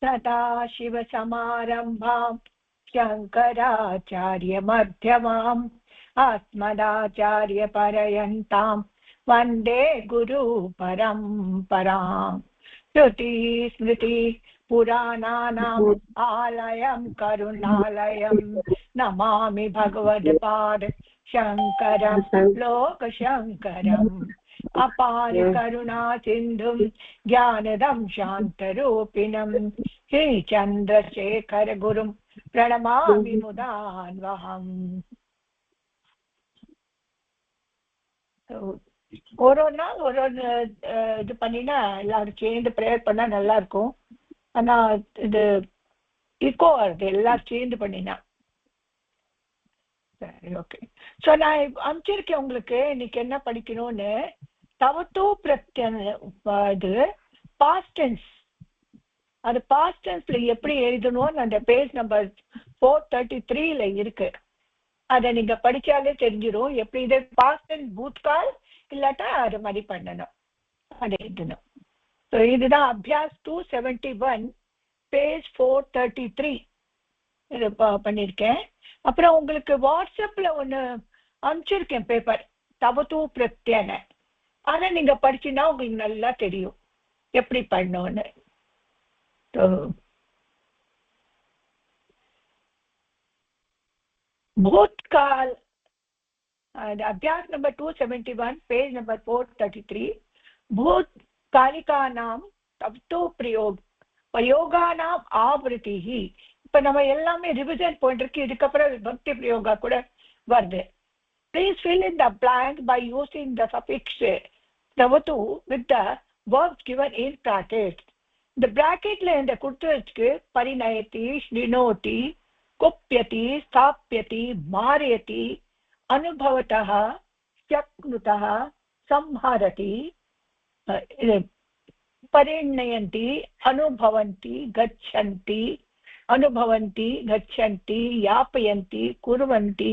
सदाशिवसमारम्भां शङ्कराचार्यमध्यमाम् अस्मदाचार्यपर्यन्तां वन्दे गुरुपरम्पराम्। श्रुतिस्मृति पुराणानाम् आलयं करुणालयं नमामि भगवत्पाद शङ्करं लोकशङ्करम्। अपार करुणा सिन्धुं ज्ञानदं शान्तरूपिणं श्रीचन्द्रशेखर गुरुं प्रणमामि मुदान्वहम्। ஒரு நாள் ஒரு இது பண்ணினா எல்லாரும் சேர்ந்து ப்ரேயர் பண்ணா நல்லா இருக்கும். ஆனா இது இக்கோ வருது எல்லாரும் சேர்ந்து பண்ணினா. சரி, ஓகே. ஸோ நான் அனுப்பிச்சிருக்கேன் உங்களுக்கு இன்னைக்கு என்ன படிக்கணும்னு. தவத்தோ பிரத்யன் இது பாஸ்ட் டென்ஸ். அது பாஸ்ட் டென்ஸ்ல எப்படி எழுதணும்னு அந்த பேஜ் நம்பர் 433ல இருக்கு. அதை நீங்க படிச்சாலே தெரிஞ்சிடும் எப்படி இது பாஸ்ட் டென்ஸ் பூத்கால் இல்லாட்டா அது மாதிரி பண்ணணும், அதை எழுதணும். ஸோ இதுதான் அபியாஸ் 271 பேஜ் 433 இது பண்ணியிருக்கேன். அப்புறம் உங்களுக்கு வாட்ஸ்அப்ல ஒன்று அனுப்பிச்சிருக்கேன் பேப்பர் தவத்தோ பிரத்யன. அதை நீங்க படிச்சுன்னா உங்களுக்கு நல்லா தெரியும் எப்படி பண்ணோன்னு. भूतकाल अभ्यास नंबर 271 पेज नंबर 433 भूतकालिकानां तवतो प्रयोगानां आवृत्ति. இப்ப நம்ம எல்லாமே ரிவிஷன் போயிட்டு இருக்கு. இதுக்கப்புறம் விபக்தி பிரயோகா கூட வருது. Please fill in the blank by using the suffix tavatu with the verbs given in brackets. இந்த bracketல இந்த கொடுத்ததுக்கு பரிணயதி, ஸ்னினோதி, कुप्यति, स्थाप्यति, मारयति, अनुभवतः, शक्नुतः, संहरति, परिणयन्ति, अनुभवन्ति, गच्छन्ति, अनुभवन्ति, गच्छन्ति, यापयन्ति, कुर्वन्ति,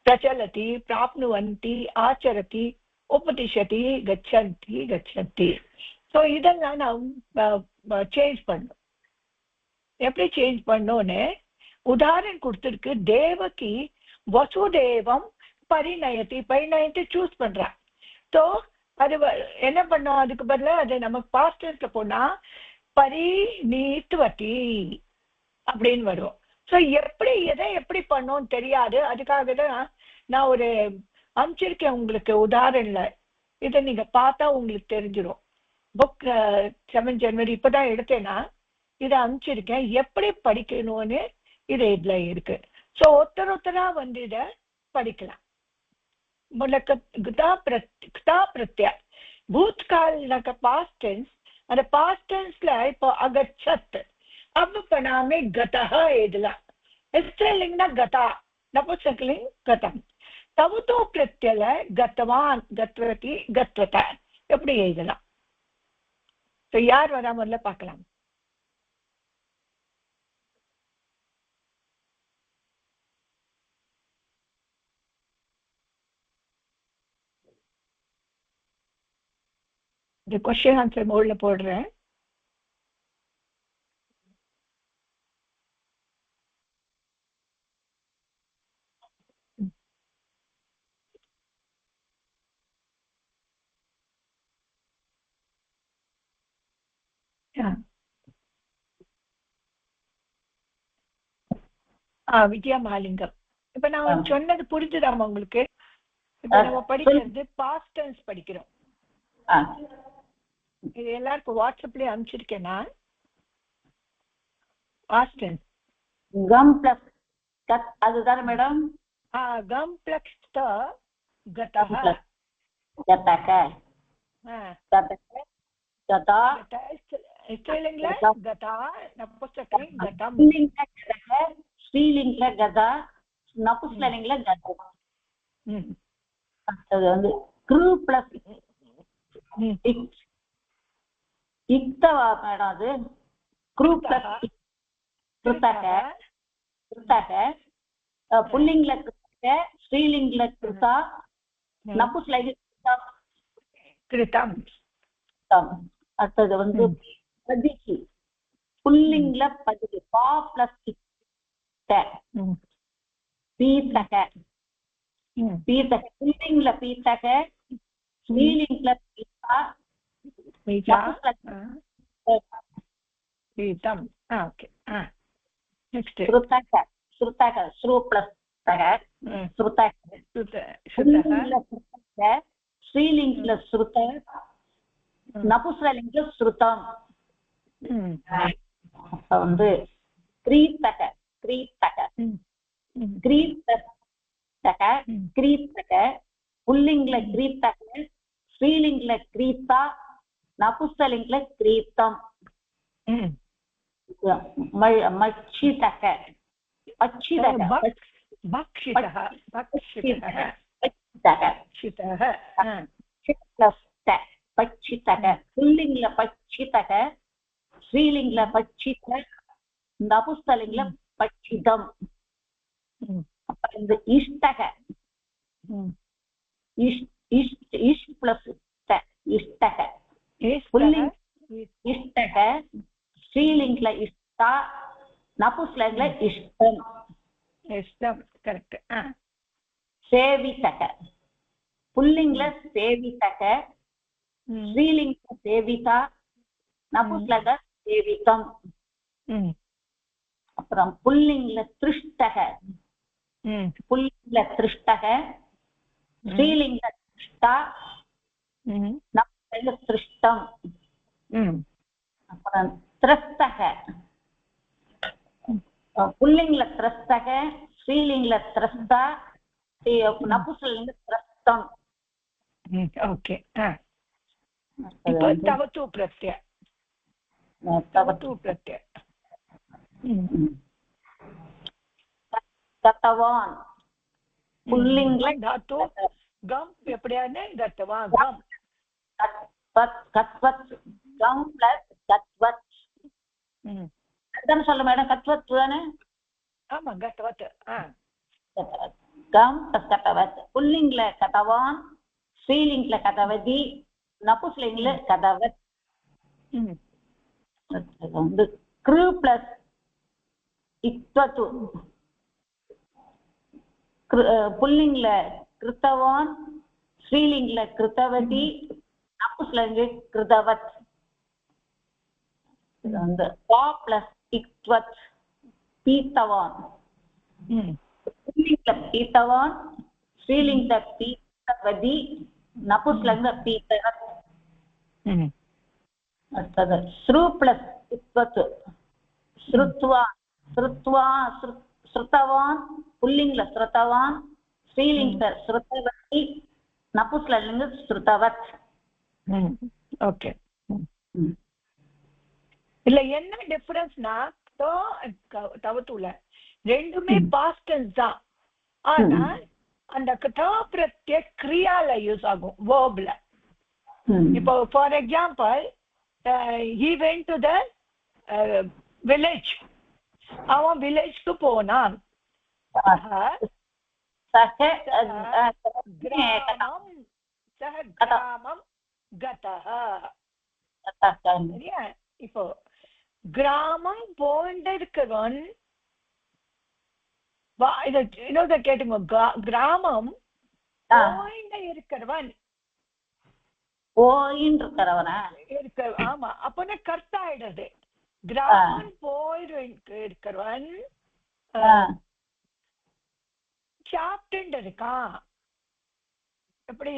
प्रचलति, प्राप्नुवन्ति, आचरति, उपदिशति, गच्छन्ति, गच्छन्ति. ஸோ இதெல்லாம் நான் சேஞ்ச் பண்ணும். எப்படி சேஞ்ச் பண்ணோன்னு உதாரணம் கொடுத்திருக்கு. தேவகி வசுதேவம் பரிணயத்தி, பரிணயத்தை சூஸ் பண்றா. ஸோ அது என்ன பண்ணோம், அதுக்கு பதிலா அது நமக்கு பாஸ்ட் டென்ஸ்ல போனா பரிணீத்துவதி அப்படின்னு வரும். ஸோ எப்படி எதை எப்படி பண்ணோன்னு தெரியாது. அதுக்காக தான் நான் ஒரு அனுப்பிச்சிருக்கேன் உங்களுக்கு உதாரணல. இதை நீங்க பார்த்தா உங்களுக்கு தெரிஞ்சிடும். புக் 7 ஜனவரி இப்பதான் எடுத்தேன்னா இதை அனுப்பிச்சிருக்கேன். எப்படி படிக்கணும்னு இது இதுல இருக்கு. ஸோ ஒருத்தரா வந்து இத படிக்கலாம். பிரத்யா பூத்கால் பாஸ்ட் டென்ஸ். அந்த பாஸ்ட் டென்ஸ்ல இப்போ அகச்சத் अब बनामे गतः எழுதலாம். ஸ்திரீலிங்கனா கதா, நபும்சகலிங்க கதம். தவத்தோ பிரத்யல கத்தவான், கத்வதி, கத்வத எப்படி எழுதலாம். ஸோ யார் வரா முதல்ல பார்க்கலாம். இந்த கொஸ்டின் ஆன்சர் மோட்ல போடுறேன். விஜயா மகாலிங்கம். இப்ப நான் சொன்னது புரிஞ்சுதாமா உங்களுக்கு? இப்ப நம்ம படிக்கிறது பாஸ்ட் டென்ஸ் படிக்கிறோம். இது எல்லாருக்கும் வாட்ஸ்அப்லயே அனுப்பிச்சிருக்கேன் நான். பாஸ்ட் டென்ஸ் கம் பிளஸ் கத், அதுதானே மேடம்? கம் பிளஸ் த கதஹ, கதஹ, கதஹ, கதா, ஸ்ரீலிங்கல கதா, நபும்சகலிங்க கதம், ஸ்ரீலிங்கல கதா, நபும்சகலிங்கல கதா. அது வந்து க்ரூ பிளஸ் இக்தவா மேடம். அது க்ரூ பிளஸ் கிருத்தக, கிருத்தக, புல்லிங்கல கிருத்தக, ஸ்ரீலிங்கல கிருத்தா, நபும்சகலிங்க கிருத்தம். கிருத்தம். அடுத்தது வந்து பதிகி புல்லிங்ல பதிகி பா பிளஸ் பீத்தக பீத்தக புல்லிங்ல பீத்தக ஸ்ரீலிங்ல பீத்தா பீத்தம் ஓகே நெக்ஸ்ட் ஸ்ருதக ஸ்ருதக ஸ்ரு பிளஸ் தக ஸ்ருதக புல்லிங்ல ஸ்ருதக ஸ்ரீலிங்ல ஸ்ருத நபுஸ்ரலிங்ல ஸ்ருதம் வந்து கிரீத்தக கிரீத்தக கிரீத்தக கிரீத்தக புல்லிங்ல கிரீத்தக ஸ்ரீலிங்ல கிரீத்தா நபுஸ்ரலிங்ல கிரீத்தம் மச்சிதக பச்சிதக பக்ஷிதः பக்ஷிதः பச்சிதக புல்லிங்ல பச்சிதக ஸ்ரீலிங்ல பச்சித நபுஸ்தலிங்ல பச்சிதம் அப்புறம் இந்த இஷ்டக இஷ் பிளஸ் இஷ்டக புல்லிங் இஷ்டக ஸ்ரீலிங்ல இஷ்டா நபுஸ்தலிங்ல இஷ்டம் இஷ்டம் கரெக்ட் சேவிதக புல்லிங்ல சேவிதக ஸ்ரீலிங்ல சேவிதா நபுஸ்தலிங்ல சேவிதம் அப்புறம் புல்லிங்ல திருஷ்டக புல்லிங்ல திருஷ்டக ஸ்ரீலிங்ல திருஷ்டா நபுஸ்தலிங்ல திருஷ்டம் அப்புறம் திரஸ்தக புல்லிங்ல திரஸ்தக ஸ்ரீலிங்ல திரஸ்தா நபுஸ்தலிங்ல திரஸ்தம் ஓகே இப்போ தவத்து பிரத்யய तवतु प्रत्यय गतवान् पुल्लिंग धातु गम எப்படியானே गतवान् गम गत्वत् गम प्लस गत्वत् அதான் சொல்ல மேடம் கத்வத் தானே ஆமா गतवत् गम प्लस गतवत् पुल्लिंगல गतवान् ஸ்ரீலிங்ல गतवதி நபுஸ்லிங்ல गतवत् வந்து கிரு பிளஸ் இக்வத்து புல்லிங்ல கிருத்தவான் ஸ்ரீலிங்ல கிருத்தவதி நபுஸ்லிங்ல கிருதவத் வந்து பா பிளஸ் இக்வத் பீத்தவான் புல்லிங்ல பீத்தவான் ஸ்ரீலிங்ல பீத்தவதி நபுஸ்லிங்ல பீத்தவத் அடுத்தது ஸ்ரு பிளஸ் இக்வத் ஸ்ருத்வா ஸ்ருத்வா ஸ்ருதவான் புல்லிங்ல ஸ்ருதவான் ஸ்ரீலிங்ல ஸ்ருதவதி நபுஸ்லிங்ல ஸ்ருதவத் ஓகே இல்ல என்ன டிஃபரன்ஸ்னா தவத்துல ரெண்டுமே பாஸ்ட் டென்ஸ் தான் ஆனா அந்த கதா பிரத்யய கிரியால யூஸ் ஆகும் வேர்ப்ல இப்போ for example he went to the village அவன் வில்லேஜ்க்கு போனான் கிராமம் கதஹ சரியா இப்போ கிராமம் போயிருக்கிறவன் இதை கேட்டுங்க கிராமம் போயிட்டு இருக்கிறவன் ஆமா அப்பனா கர்த்தா ஆயிடுது கிராமம் போயிட்டு இருக்கிறவன் சாப்பிட்டு இருக்கான் எப்படி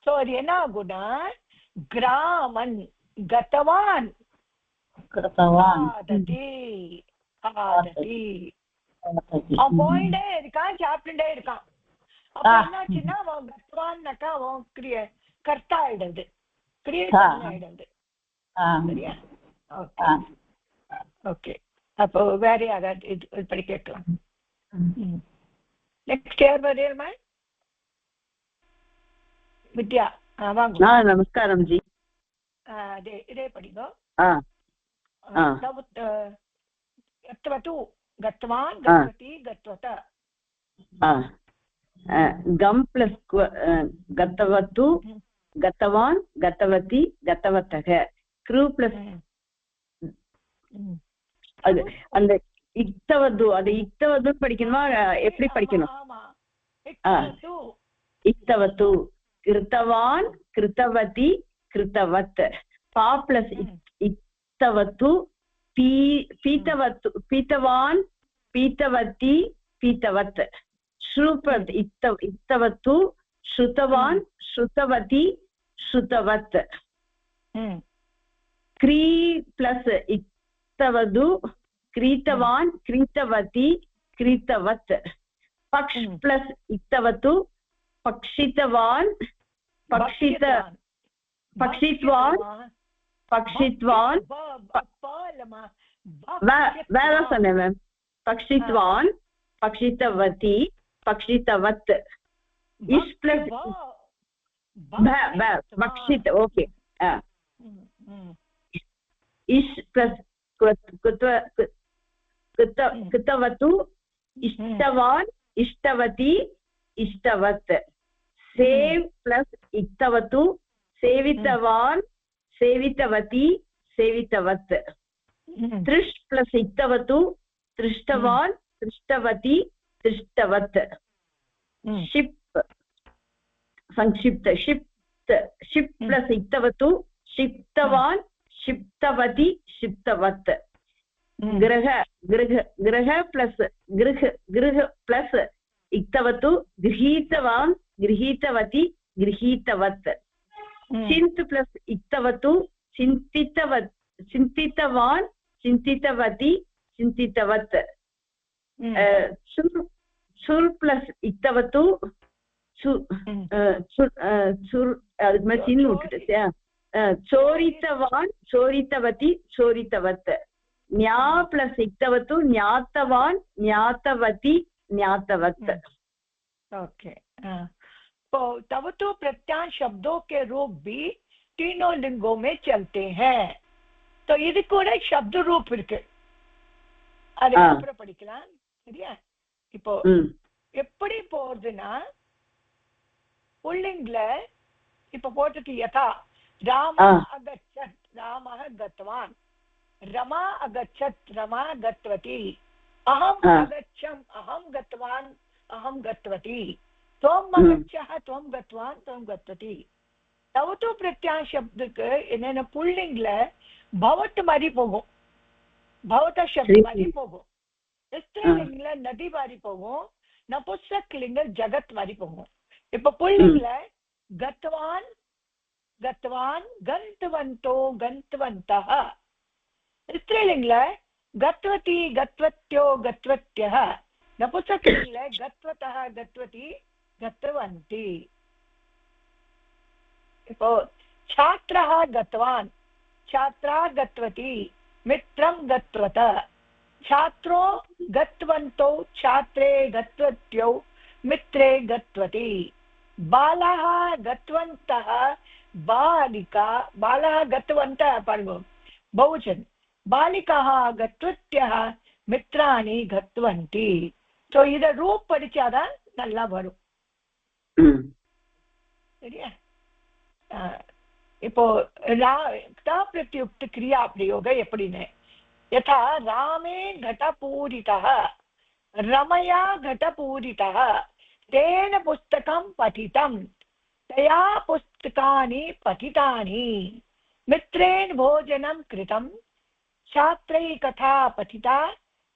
சோ அது என்ன ஆகும்னா கிராமன் கதவான் அவன் போயிட்டே இருக்கான் சாப்பிட்டுட்டே இருக்கான் அப்ப என்னாச்சுன்னா அவன் கத்வான்னாக்கா அவன் கர்த்தா ஆயிடுது கிரியேட்டர் ஆயிடுது சரியா ஓகே அப்போ வேற யாராவது இது படி கேட்கலாம் நெக்ஸ்ட் யார் வரையமா வித்யா வாங்க நமஸ்காரம் ஜி இதே படிங்கோ गतवतु गतवान् गतवती गतवत गम प्लस गतवतु गतवान् गतवती गतवतः कृ प्लस அது அந்த இக்தவது அது இக்தவது படிக்கணுமா எப்படி படிக்கணும்? இக்தவது கிருத்தவான் கிருத்தவதி கிருத்தவத் பா பிளஸ் இக்தவது பீத்தவத்து பீத்தவான் பீத்தவதி பீத்தவத் ஸ்ருபத் இக்தவது ஸ்ருதவான் ஸ்ருதவதி ஸ்ருதவத் क्री प्लस इक्तवदु क्रीतवान क्रीतवती क्रीतवत् पक्ष प्लस इक्तवतु पक्षितवान पक्षित पक्षित्वान पक्षित्वान वैरसने मैम पक्षित्वान पक्षितवती पक्षितवत् इस प्लस पक्षित ओके इस् प्लस कृतवतु इष्टवान् इष्टवती इष्टवत् सेव प्लस इक्तवतु सेवितवान् सेवितवती सेवितवत् तृष् प्लस इक्तवतु तृष्टवान् तृष्टवती तृष्टवत् शिप् संक्षिप्त शिप् शिप् प्लस इक्तवतु क्षिप्तवान् क्षिप्तवती क्षिप्तवत् गृह गृह गृह प्लस गृह गृह प्लस इक्तवतु गृहीतवान् गृहीतवती गृहीतवत् चिन्त प्लस इक्तवतु चिन्तितवत् चिन्तितवान् चिन्तितवती चिन्तितवत् सुर प्लस इक्तवतु चोरितवान् चोरितवती चोरितवत् न्या प्लस इक्तवतु ज्ञातवान् ज्ञातवती ज्ञातवत् ओके तो तवतु प्रत्यान शब्दों के रूप भी तीनों लिंगों में चलते हैं तो இது கூட शब्द रूप இருக்கு அது அப்புறம் படிக்கலாம் சரியா இப்போ எப்படி போறதுன்னா पुल्लिंगல இப்ப போட்டுட்டு யதா रामः अगच्छत् रामः गतवान् रमा अगच्छत् रमा गतवती अहम् अगच्छम् अहं गतवान् अहं गतवती त्वम् अगच्छः त्वं गतवान् त्वं गतवती तवतु प्रत्यान शब्दக்கு என்னென்ன புல்லிங்ல பவத் மாதிரி போகும் பவத शब्द மாதிரி போகும் ஸ்திரீலிங்கல நதி மாதிரி போகும் நபும்சகலிங்க ஜகத் மாதிரி போகும் இப்ப புல்லிங்ல गतवान् गतवान् गन्तवन्तो गन्तवन्तः स्त्रीलिङ्गल गतवती गतवत्यो गतवत्यः नपुंसकलिङ्गल गतवतः गतवती गतवन्ति இப்போ छात्रः गतवान् छात्रा गतवती मित्रं गतवत छात्रो गतवन्तो छात्रे गतवत्यो मित्रे गतवती बालाः गतवन्तः बालिका बालाः गतवन्तः पार्गो बहुवचन बालिकाः गतवत्यः मित्राणि गतवन्ति तो इद रूप படிச்சாதான் நல்லா வரும் சரியா இப்போ ता प्रत्युक्त क्रिया प्रयोग எப்படின்னு यथा रामे घटपूरितः रमया घटपूरितः तेन पुस्तकं पठितं तया पुस्तकानि पठितानि मित्रेण भोजनं कृतं छात्रै कथा पठिता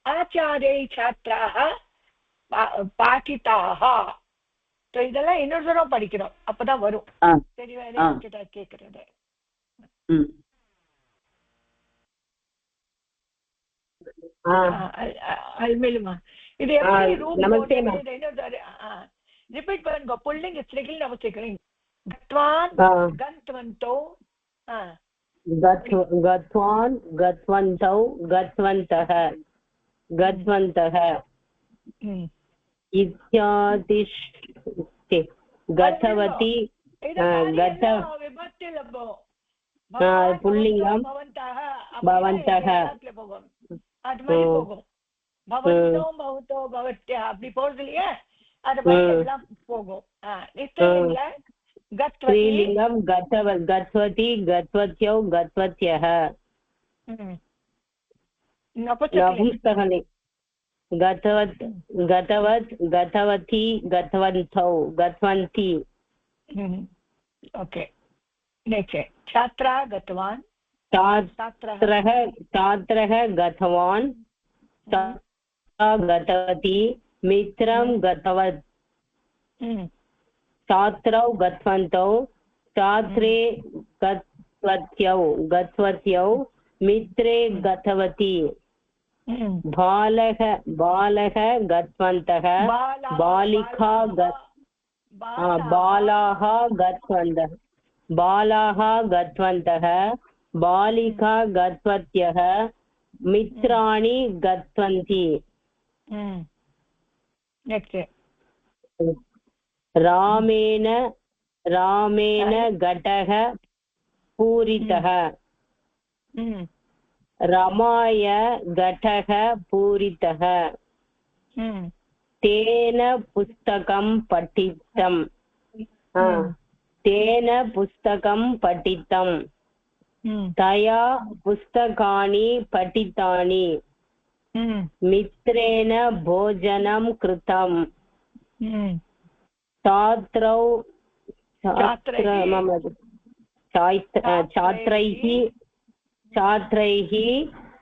आचार्यै छात्राः पाठिताः तो இதெல்லாம் இன்னொரு தடவை படிக்கணும் அப்பதான் வரும் தெரியவே கேக்குறது அல்மேலுமா இது எப்படி ரூம் ரிப்பீட் பண்ணுங்க புல்லிங் ஸ்திரீலிங்க நபும்சகலிங்க गतवान् गन्तवन्तो गतवान् गतवन्तौ गतवन्तः गतवन्तः इत्यादि गतवती विभक्ति लभो पुल्लिङ्गं भवन्तः அது மாதிரி போகும் भवन्तो भवतो भवत्यः அப்படி போறது இல்லையா அது மாதிரி எல்லாம் போகும் ஸ்திரீலிங்க स्त्रीलिङ्गं गतवती गतवत्यौ गतवत्यः नपुंसकलिङ्ग गतवत् गतवत् गतवती गतवन्तौ गतवन्ति ओके नेक्स्ट छात्रा गतवान् छात्रः गतवान् गतवती मित्रं गतवत् छात्रौ गतवन्तौ छात्रे गतवत्यौ मित्रे गतवती बालः गतवन्तः बालाः गतवन्तः बालिका गतवत्यः मित्राणि गतवन्ति रामेण घटः पूरितः रमाय घटः पूरितः तेन पुस्तकं पठितं तया पुस्तकानि पठितानि मित्रेण भोजनं कृतं छात्रैः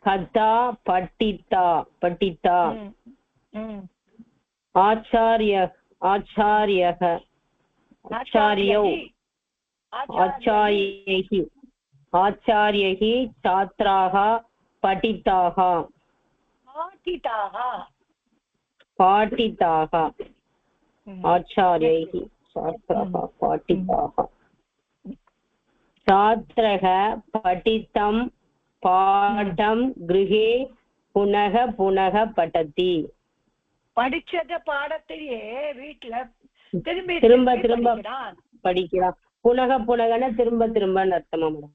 कथा पठिता आचार्यैः छात्राः पाठिताः आचार्यैः छात्राः पाठिताः छात्रः पठितं पाठं गृहे पुनः पठति படிச்சத பாடத்தையே வீட்ல திரும்ப படிக்கிறான் புனகன திரும்பன்னு அர்த்தமா மேடம்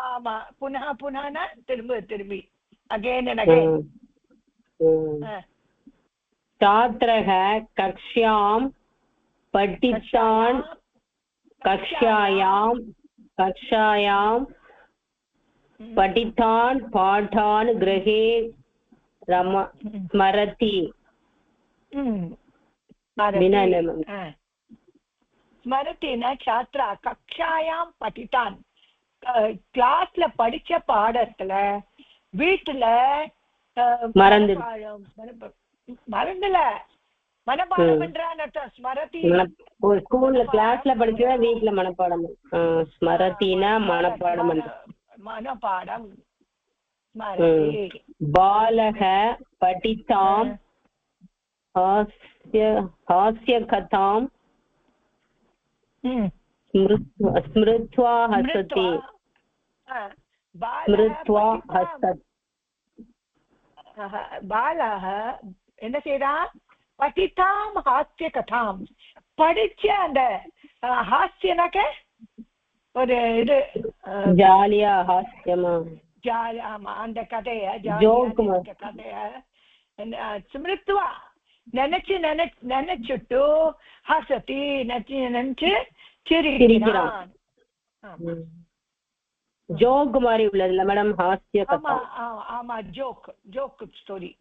ஆமா புனகனா திரும்பி again and again छात्रः कक्ष्यां पठितान् कक्षायां पठितान् पाठान् गृहे स्मरति ஸ்மரத்தின छात्रा कक्षायां पठितान् கிளாஸ்ல படிச்ச பாடத்துல வீட்டுல மறந்துல மனப்பாடம் பண்றான்னு அர்த்தம் ஸ்மரதி ஸ்கூல்ல கிளாஸ்ல படிச்சதா வீட்டுல மனப்பாடம் ஸ்மரதினா மனப்பாடம் பாலக படித்தாம் हास्यकथां स्मृत्वा हसति बालः என்ன செய்றா படித்தாம் ஹாஸ்யகதாம் படிச்ச அந்த ஹாஸ்யனாக்க ஒரு இது ஜாலியா ஹாஸ்யமா ஆமா அந்த கதைய ஜாலியா கதைய ஸ்மிருத்வா நினைச்சுட்டு ஹசதி நினைச்சு சிரிக்கிறான் ஜோக் மாதிரி உள்ளதுல மேடம் ஹாஸ்ய கதை ஆமா ஜோக் ஸ்டோரி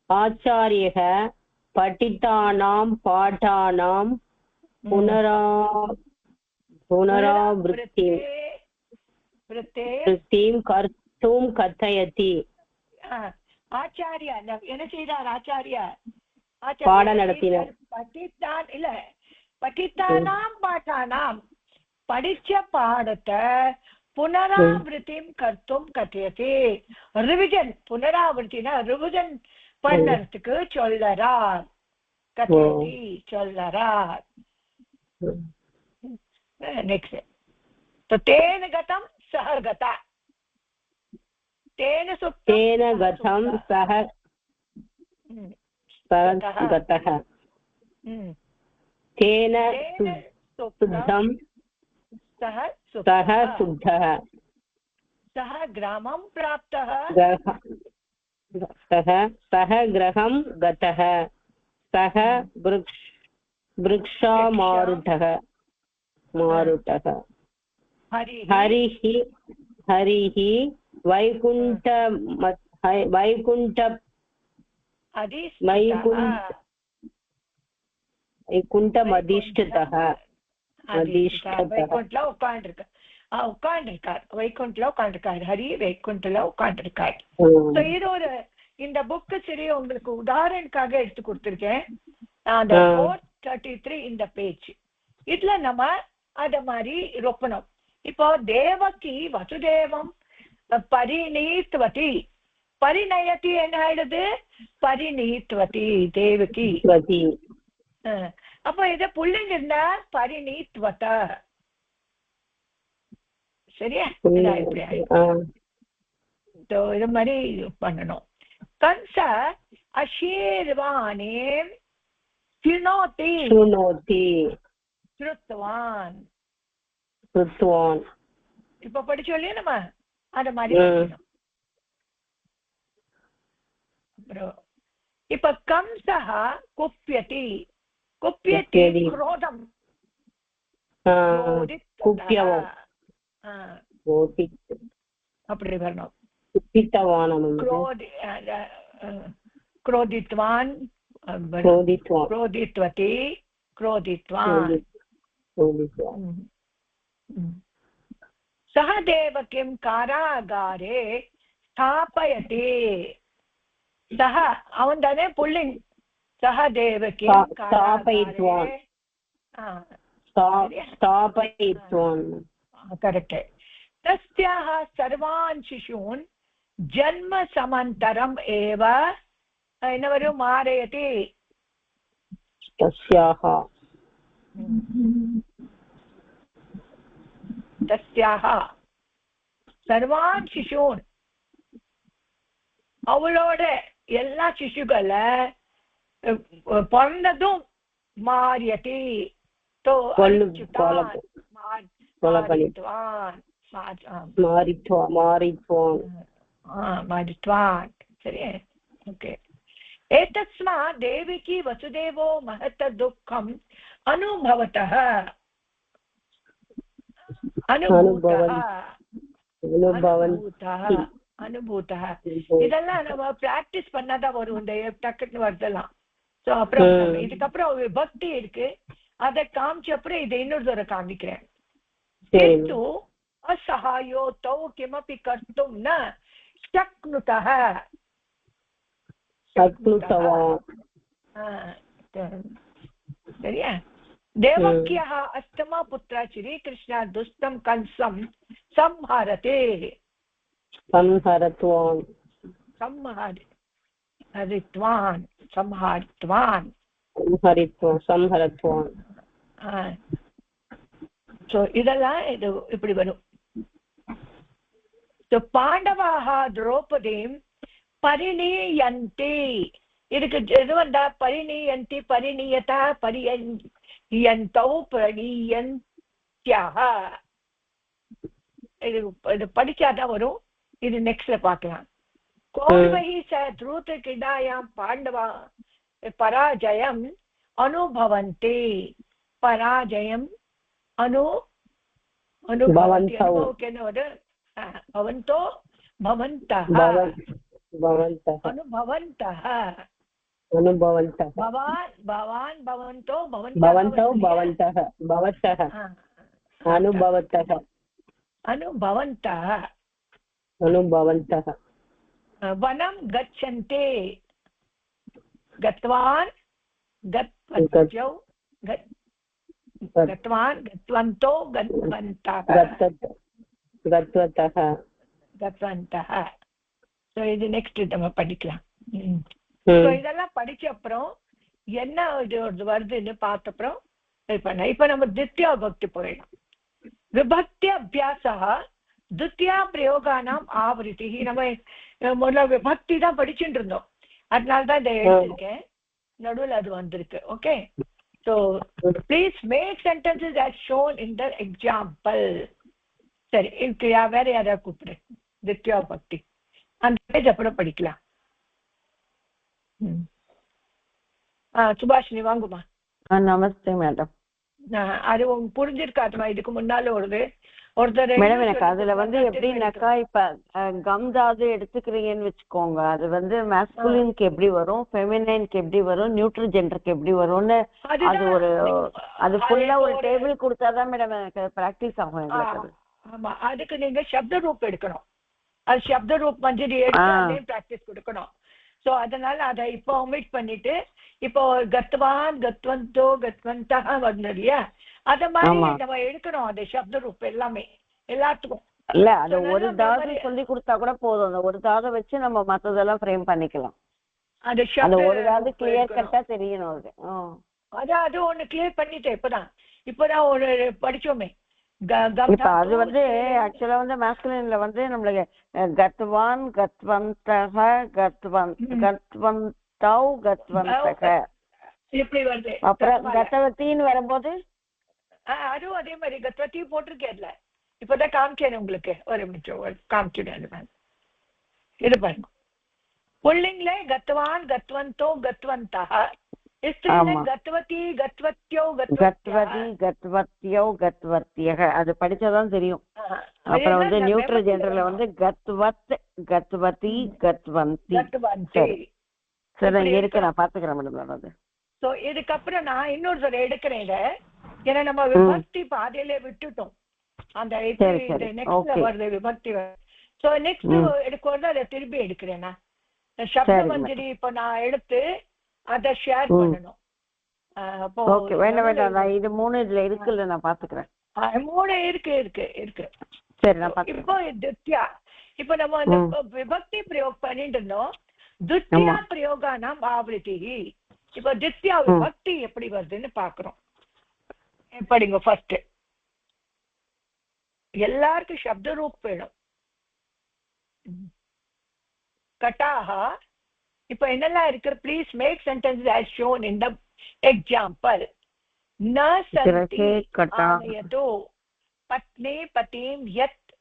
ஆச்சாரியः पठितानां पाठानां पुनरावृत्तिं कर्तुं कथयति ஆச்சாரியா என்ன செய்தார் ஆச்சாரியா பாடம் நடத்தினார் படித்தானாம் பாட்டானாம் படிச்ச பாடத்தை புனராவృతిம் கர்த்தும் கथयति ரிவிஷன் புனராவృத்தினா ரிவிஷன் பண்ணறதுக்கு சொல்லறார் கथयति சொல்லறார் नेक्स्ट तो तेन गतं सह गता तेन गतं सह गतः तेन शुद्धं सह शुद्धः सः ग्रामं प्राप्तः सः गृहं गतः सः वृक्षामारुतः हरिः हरिः वैकुण्ठ वैकुण्ठ வைகுண்டமதிஷ்டிதः வைகுண்ட்ல உட்கார்ந்துருக்கார் ஹரி வைகுண்ட்ல உட்கார்ந்துருக்கார். இது ஒரு இந்த புக்கு சரி உங்களுக்கு உதாரணக்காக எடுத்து கொடுத்துருக்கேன். அந்த 433 இந்த பேஜ் இதுல நம்ம அத மாதிரி ரொப்பணும். இப்போ தேவகி வசுதேவம் பரிணீத்வதி பரிணயத்தி என்ன ஆயிடுது பரிணீத்வதி தேவகி. அப்ப இத புள்ளிங்க இருந்தா பரிணீத்வத சரியா இப்படி ஆயிடும். இது மாதிரி பண்ணணும். कंस अशीर्वाणे शृणोति श्रुतवान् இப்ப படிச்சோம் இல்லையா நம்ம அத மாதிரி. அப்புறம் இப்ப கம்சः कुप्यति क्रोधம் அப்படி வரணும். क्रोधितवान् क्रोधितवती क्रोधितवान्. सः देवकीं कारागारे स्थापयति. सः அவன் தானே புல்லிங். सः देवकीं करेक्ट्. तस्याः सर्वान् शिशून् जन्म समन्तरम् एव एनवरु मारयति. तस्याः सर्वान् शिशून् அவளோட எல்லா சிசுகளை பிறந்ததும் மாரியதி मारित्वान्. सरि ओके. एतस्मात् देवकी वसुदेवो महत् दुःखम् अनुभवतः अनुभूतः. இதெல்லாம் நம்ம பிராக்டிஸ் பண்ணாதான் வரும். இந்த டக்குன்னு வருதெல்லாம். சோ அப்புறம் இதுக்கப்புறம் விபக்தி இருக்கு அதை காமிச்ச அப்புறம் இதை இன்னொரு தடவை காமிக்கிறேன். किन्तु असहायो तौ किमपि कर्तुं न शक्नुतः. சரியா. देवक्यः अष्टमा पुत्र श्रीकृष्ण दुष्टं कंसं संहरते. இதெல்லாம் இது இப்படி வரும். பாண்டவாக திரௌபதிம் பரிணீயந்தி. இதுக்கு எது வந்தா பரிணீயந்தி பரிணீயதா பரியந்தௌ பரிணீயந்த்யः. இது படிச்சாதான் வரும். இது நெக்ஸ்ட்ல பார்க்கலாம். கௌரவைः सह द्रूतक्रीडायां पाण्डवा पराजयम् अनुभवन्ति. पराजयम् अनुभवन्तः अनुभवन्तः वनं गच्छन्ति. गतवान् गतवन्तौ गतवन्तः. இது நெக்ஸ்ட் நம்ம படிக்கலாம். இதெல்லாம் படிச்ச அப்புறம் என்ன இது வருதுன்னு பார்த்த அப்புறம் இப்ப நம்ம தித்யா பக்தி போயிடலாம். விபக்தி அபியாசः द्वितीया प्रयोगानाम् आवृत्तिः. நம்ம முதல்ல விபக்தி தான் படிச்சுட்டு இருந்தோம். அதனாலதான் இதை எடுத்திருக்கேன். நடுவில் அது வந்திருக்கு. Okay. So please make sentences as shown in the example. சரி இதுக்கு வேற யாராவது கூப்பிடு. தித்யா பக்தி அந்த பேஜ் அப்புறம் படிக்கலாம். சுபாஷினி வாங்குமா. நமஸ்தே மேடம். அது புரிஞ்சிருக்காதுமா. இதுக்கு முன்னால வருது மேடம் எனக்கு அதுல வந்து எப்படின்னாக்கா இப்ப கம்தாது எடுத்துக்கிறீங்கன்னு வச்சுக்கோங்க, அது வந்து மாஸ்குலினுக்கு எப்படி வரும், ஃபெமினைனுக்கு எப்படி வரும், நியூட்ரல் ஜெண்டருக்கு எப்படி வரும்னு அது ஒரு அது ஃபுல்லா ஒரு டேபிள் கொடுத்தாதான் மேடம் எனக்கு பிராக்டிஸ் ஆகும் எங்களுக்கு. ஆமா, அதுக்கு நீங்க சப்த ரூப் எடுக்கணும். அது சப்த ரூப் மஞ்சரி எடுத்து பிராக்டிஸ் கொடுக்கணும். சோ அதனால அதை இப்போ ஒமிட் பண்ணிட்டு இப்போ கத்வான் கத்வந்தோ கத்வந்தா வரணும் இல்லையா, அத மாதிரி நம்ம எடுக்கணும் அந்த சப்த ரூப் எல்லாமே எல்லாத்துக்கும். இல்ல அது ஒரு தாது சொல்லி கொடுத்தா கூட போதும், அந்த ஒரு தாதை வச்சு நம்ம மத்ததெல்லாம் ஃப்ரேம் பண்ணிக்கலாம். அந்த ஒரு தாது கிளியர் கட்டா தெரியணும் அது. அதான் அது ஒண்ணு கிளியர் பண்ணிட்டேன். இப்பதான் ஒரு படிச்சோமே. இப்ப அது வந்து ஆக்சுவலா வந்து மாஸ்குலின்ல வந்து நம்மளுக்கு கத்வான் கத்வந்தக கத்வந்தௌ கத்வந்தக இப்படி வருது. அப்புறம் கத்தவத்தின்னு வரும்போது அதுவும் அதே மாதிரி கத்வத்தி போட்டிருக்கேன்ல, இப்பதான் காமிச்சேன் உங்களுக்கு. ஒரு நிமிஷம் காமிச்சுடேன். இது பாருங்க, புல்லிங்ல கத்வான் கத்வந்தோ கத்வந்தா, கத்வதி கத்வத்யோ கத்வதி கத்வத்யோ கத்வத்யக அது படிச்சாதான் தெரியும். அப்புறம் வந்து நியூட்ரல் ஜெண்டர்ல வந்து கத்வத் கத்வதி கத்வந்தி. சரி இருக்கு, நான் பாத்துக்கிறேன் மேடம். அது சோ இதுக்கப்புறம் நான் இன்னொரு தடவை எடுக்கிறேன் இத, ஏன்னா நம்ம விபக்தி பாதையில விட்டுட்டோம். அந்த நெக்ஸ்ட்ல வருது விபக்தி. சோ நெக்ஸ்ட் எடுக்கிறது அதை திருப்பி எடுக்கிறேன்னா சப்த மஞ்சரி இப்ப நான் எடுத்து அத ஷேர் பண்ணணும். ஓகே, வேண்டாம் வேண்டாம், நான் இது 3 இதுல இருக்குல்ல, நான் பாத்துக்கிறேன். 3 இருக்கு. சரி நான் பாத்துக்கிறேன். இப்போ தித்யா, இப்போ நம்ம இந்த விபக்தி பிரயோக பண்ணிட்டு இருந்தோம். தித்யா பிரயோகானா ஆவருத்தி. இப்போ தித்யா விபக்தி எப்படி வருதுன்னு பாக்குறோம். படிங்க ஃபர்ஸ்ட். எல்லாருக்கும் சப்த ரூப் வேணும். கட்டாஹா இப்ப என்னெல்லாம் இருக்கு, please make sentence as shown in the example. न सन्ति आनयतो पत्नी पतिं यत्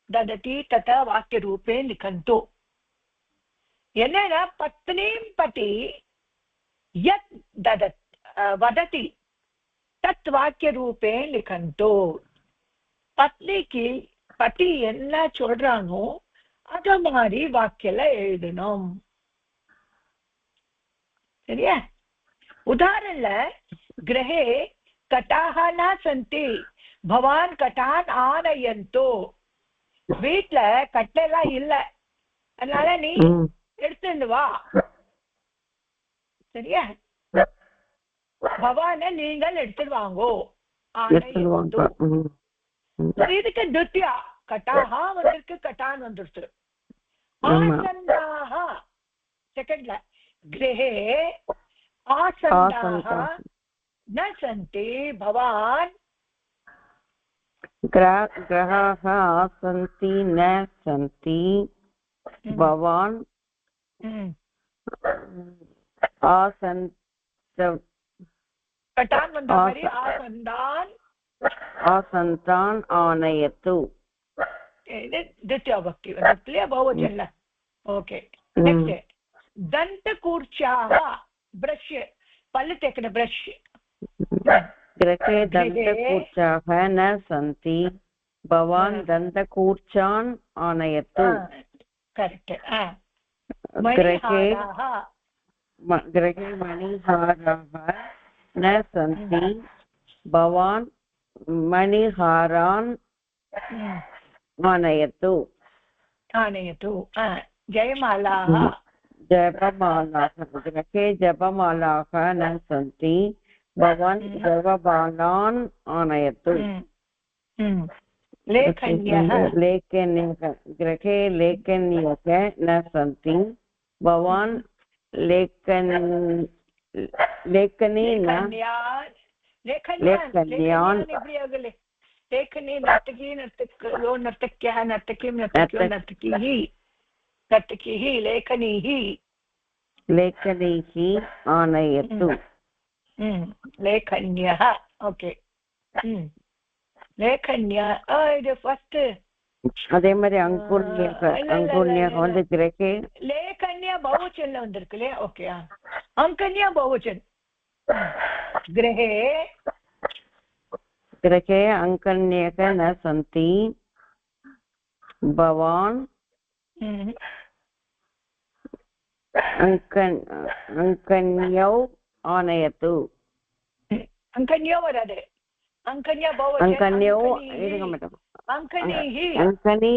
ददति तथा वाक्य रूपे लिखन्तु. என்னன்னா பத்னீம் பதி யத் ददत् वदति तत् वाक्य रूपे लिखन्तु. பத்னிக்கு பதி என்ன சொல்றானோ அத மாதிரி வாக்கியல எழுதணும். சரியா? உதாரணல கிரஹே கட்டாஹ ந சந்தி பவான் கட்டான் ஆனயந்தோ. வீட்டுல கட்டெல்லாம் இல்ல, அதனால நீ எடுத்துட்டு வா. சரியா? பவான நீங்கள் எடுத்துட்டு வாங்கோ. ஆனயந்தோ. இதுக்கு துத்தியா கட்டாஹா வந்திருக்கு, கட்டான் வந்துருச்சு. ஆசந்தாஹ செகண்ட்ல கிரஹே ஆசந்தாஹ न सन्ति भवान् ग्रहाः सन्ति न सन्ति भवान् आसन्तान् आनयतु. द्वितीया भक्ति बहुवचन. ओके, नेक्स्ट दन्तकूर्चाः ब्रश पल्लु तेक्किन ब्रश. गृहे दन्तकूर्चाः न सन्ति भवान् दन्तकूर्चान् आनयतु. करेक्ट. गृहे मणिहाराः न सन्ति भवान् मणिहारान् आनयतु. जयमालाः गृहे जपमालाः न सन्ति भवान् जपमालान् आनयतु. गृहे लेखन्यः न सन्ति भवान् लेखनी लेखनी नर्तकी नर्तक्यो नर्तक्यः नर्तकीं नर्तक्यो नर्तकीः नर्तकीः लेखनीः लेखनीः आनयतु. लेखन्यः. ओके, लेखन्या இது ஃபர்ஸ்ட். அதே மாதிரி அங்குல்ய வந்து கிரகே லேகன்யா பகுவச்சன்ல வந்திருக்கு இல்லையா? ஓகே, அங்கன்யா பகுவச்சன். கிரகே गृहे अङ्कन्यः न सन्ति भवान् अङ्कन्यौ आनयतु अङ्कन्यो वरादे अङ्कन्या अङ्कन्यौ இருங்க மேடம் அங்கனிஹி அங்கனி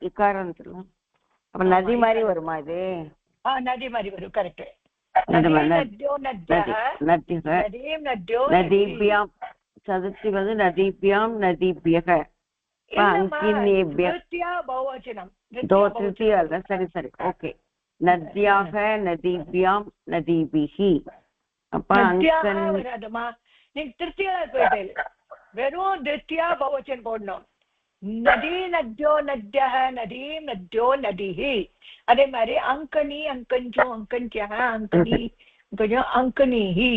இகாரம்ல அப்ப நதி மாதிரி வருமா இது நதி மாதிரி வரும் கரெக்ட் नदीभ्यां चतुर्थी वद् नदीभ्यां नदीभ्यः दो तृतीया अल्ल सरि सरि ओके नद्याः नदीभ्यां नदीभिः अप्प வெறும் திருத்தியா பவச்சன் போடணும் நதி நத்யோ நத்யः நதீம் நத்யோ நதிஹி அதே மாதிரி அங்கனி அங்கஞ்சோ அங்கஞ்யः அங்கனி அங்கஞ்சோ அங்கனிஹி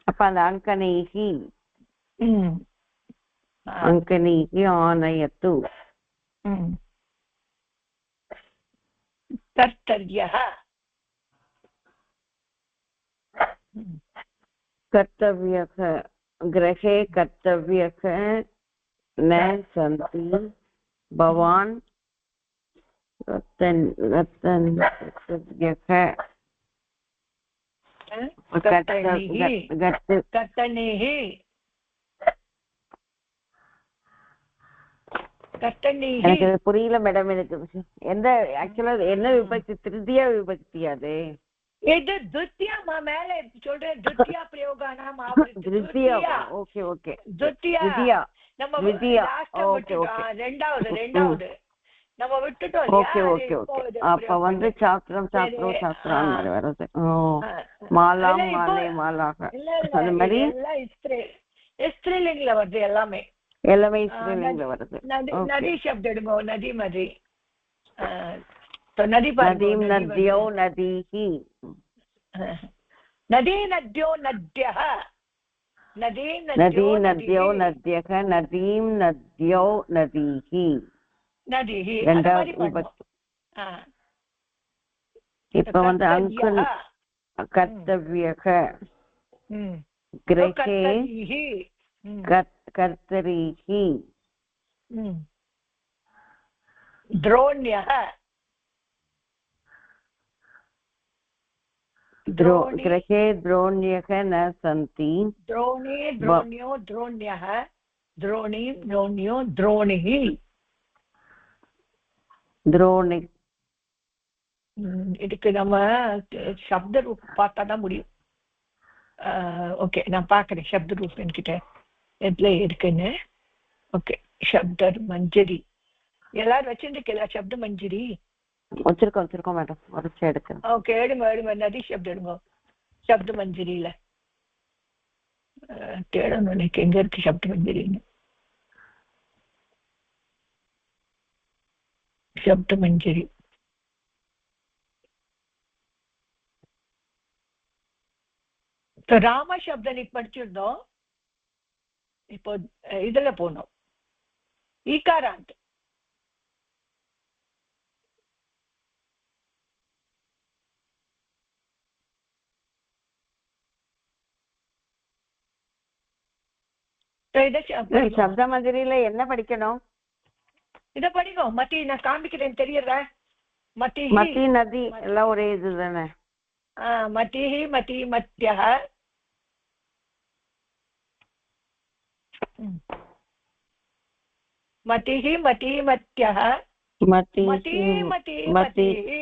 அப்ப அந்த அங்கனிஹி அங்கனிஹி ஆனயத்து கர்த்தவ்யः कर्तव्यः गृहे कर्तव्यः न सन्ति भवान् कर्तव्यः எனக்கு புரியல மேடம் எனக்கு எந்த ஆக்சுவலா என்ன விபக்தி திருத்தியா விபக்தி அது இது துத்தியா மேல சொல்றேன் துத்தியா பிரயோகானாம் துத்தியா ஓகே ஓகே துத்தியா நம்ம ஓகே ஓகே ரெண்டாவது நம்ம விட்டுட்டோம் ஓகே ஓகே ஓகே அப்ப வந்து சாஸ்திரம் சாஸ்திரம் சாஸ்திரம் மாதிரி வருது மாலாம் மாலை மாலாக அது மாதிரி ஸ்திரீலிங்ல வருது எல்லாமே ஸ்திரீலிங்ல வருது நதி சப்தம் எடுங்க நதி மாதிரி नदी नदीं नद्यौ नदीः नदी नद्यो नद्यः नदी नद्यौ नद्यः नदीं नद्यौ नदीः नदीः ரெண்டாவது விபக்தி இப்ப வந்து அங்கன் கர்த்தவ்யः गृहे कर्तरीः द्रोण्यः गृहे द्रोण्यः न सन्ति द्रोणी द्रोण्यो द्रोण्यः द्रोणी द्रोण्यो द्रोणिः द्रोणि இதுக்கு நம்ம சப்த ரூப் பார்த்தா தான் முடியும் ஓகே நான் பார்க்குறேன் சப்த ரூப் என்கிட்ட எதுல இருக்குன்னு ஓகே சப்த மஞ்சரி எல்லாரும் வச்சிருக்கீங்களா சப்த மஞ்சரி வச்சிருக்கோம் மேடம் ஒரு எடுக்கிறேன் ஓகே எடுங்க நதி சப்தம் எடுங்க சப்த மஞ்சரியில தேடணும் எனக்கு எங்க இருக்கு சப்த மஞ்சரின்னு சப்த மஞ்சரி ராம சப்தம் நீ படிச்சிருந்தோம் இப்போ இதுல போனோம் ஈகாராந்த் சப்த மஞ்சரியில என்ன படிக்கணும் இத படிக்கும் மத்தி நான் காமிக்கிறேன் தெரியற மத்தி நதி எல்லாம் ஒரே இதுதானே மத்திஹி மத்தி மத்தியஹ மத்திஹி மத்தி மத்தியஹ மத்தி மத்தி மத்திஹி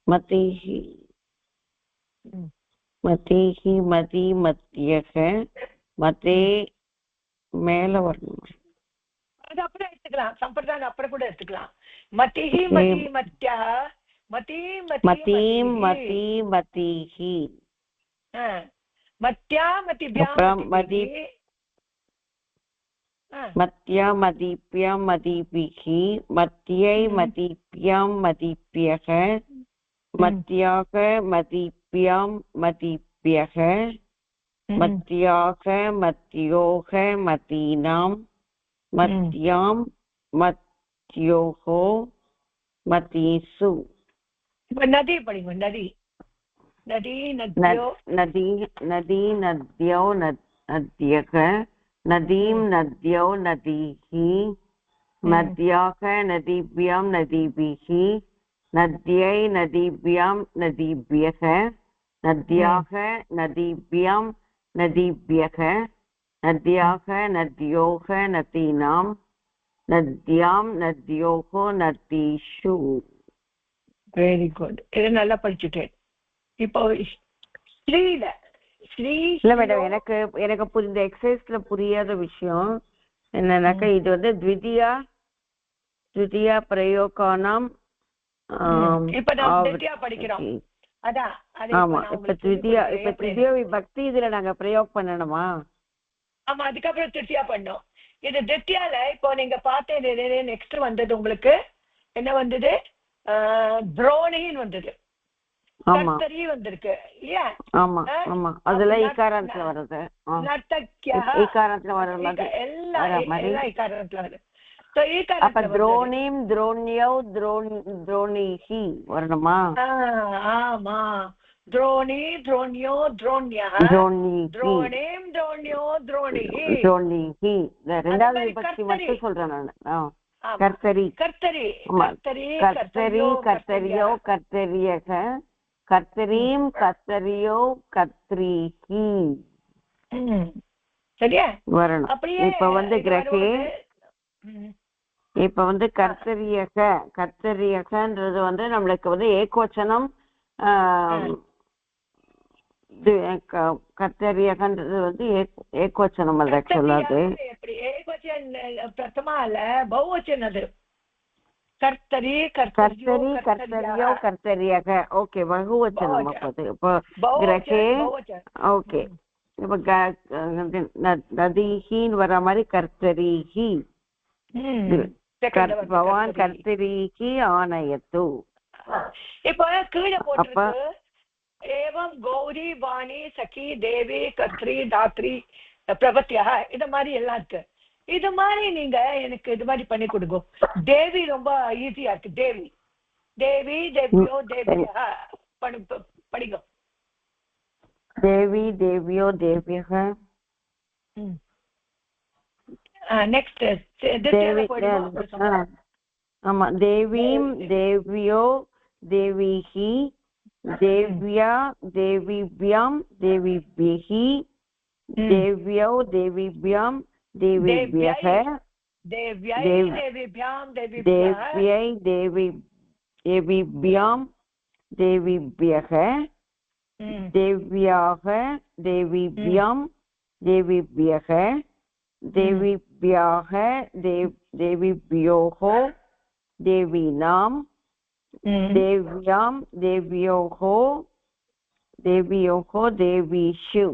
மத்திஹி மத்திஹி மதி மத்தியஹ மதே மேல வரணும் அது அப்புறம் எடுத்துக்கலாம் சம்பிரதாயம் அப்புறம் கூட எடுத்துக்கலாம் மத்திஹி மதி மத்தியஹ மதி மதி மதி மதிஹி மத்யா மதிப்யாம் மதி மத்யா மதிப்யாம் மதிபிஹி மத்யை மதிப்யாம் மதிப்யஹ மத்யாக மதிப்யாம் மதிப்யஹ மத்யாக மத்யோக மதீனாம் மத்யாம் மத்யோகோ மதீசு நதி படிங்க நதி नदी नद्यो नदी नदी नद्यौ नद्यः नदीं नद्यौ नदीः नद्याः नदीभ्यां नदीभिः नद्यै नदीभ्यां नदीभ्यः नद्याः नदीभ्यां नदीभ्यः नद्याः नद्योः नदीनां नद्यां नद्योः नदीषु. Very good. இது நல்லா படிச்சுட்டேன். இப்போ ஸ்ரீல ஸ்ரீ இல்ல மேடம், எனக்கு இந்த எக்ஸசைஸ்ல புரியாத விஷயம் என்னன்னாக்கா, இது வந்து த்விதியா பிரயோகானாம். இப்ப நான் தித்யா படிக்கிறோம். அதான் ஆமா, இப்ப த்விதியா விபக்தி இதுல நாங்க பிரயோக் பண்ணணுமா? ஆமா, அதுக்கப்புறம் திருத்தியா பண்ணோம். இது தித்யால இப்போ நீங்க பார்த்தேன். நெக்ஸ்ட் வந்தது உங்களுக்கு என்ன வந்தது? துரோணின்னு வந்தது. கர்த்தரி வந்திருக்கு இல்லையா? ஆமா ஆமா, அதுல ஈகாரத்துல வருது. ஈகாரத்துல வர்றது எல்லாம் ஈகாரத்துல வருது. அப்ப துரோணீம் துரோண்யௌ துரோணிஹி வரணுமா? ஆமா, துரோணி துரோண்யோ துரோண்யः துரோணீம் துரோண்யோ துரோணிஹி துரோணிஹி. ரெண்டாவது விபக்தி மட்டும் சொல்றேன் நான். கர்த்தரி கர்த்தரி கர்த்தரி கர்த்தரியோ கர்த்தரியக கர்த்தரீம் கர்த்தரியோ கர்த்தரிஹி சரியா வரணும். இப்ப வந்து கிரகே இப்ப வந்து கர்த்தரியகன்றது வந்து நம்மளுக்கு வந்து ஏகோச்சனம். கர்த்தரியகன்றது வந்து ஏகோச்சனம் அல்ல, சொல்லாது. பிரதமா அல்ல, பௌவச்சனம். அது கர்த்தரி கர்த்தரியோ கர்த்தரியக. ஓகே, பகுவச்சனம். அப்போது இப்போ கிரகே ஓகே. இப்ப நதிஹின்னு வர மாதிரி கர்த்தரிஹி. பவான் கர்த்தரிஹி ஆனயத்து. இப்ப கீழே போட்டு ஏவம் கௌரி வாணி சகி தேவி கத்ரி தாத்ரி பிரபத்தியா இது மாதிரி எல்லாம் இருக்கு. இது மாதிரி நீங்க எனக்கு இது மாதிரி பண்ணி கொடுங்க. தேவி ரொம்ப ஈஸியா இருக்கு. தேவி தேவி தேவியோ தேவியா படிங்க. தேவி தேவியோ தேவியக. நெக்ஸ்ட் ஆமா, தேவீம் தேவியோ தேவிஹி தேவ்யா தேவிभ्यां தேவிபிஹி தேவ்யோ தேவிभ्यां தேவிभ्यः தேவ்யை தேவிभ्यां தேவ்யை தேவிभ्यां தேவிभ्यः தேவ்யாः தேவிभ्यां தேவிभ्यः தேவிभ्याः தேவிभ्योः தேவீனாம் தேவ்யாं தேவ்யோः தேவீஷு.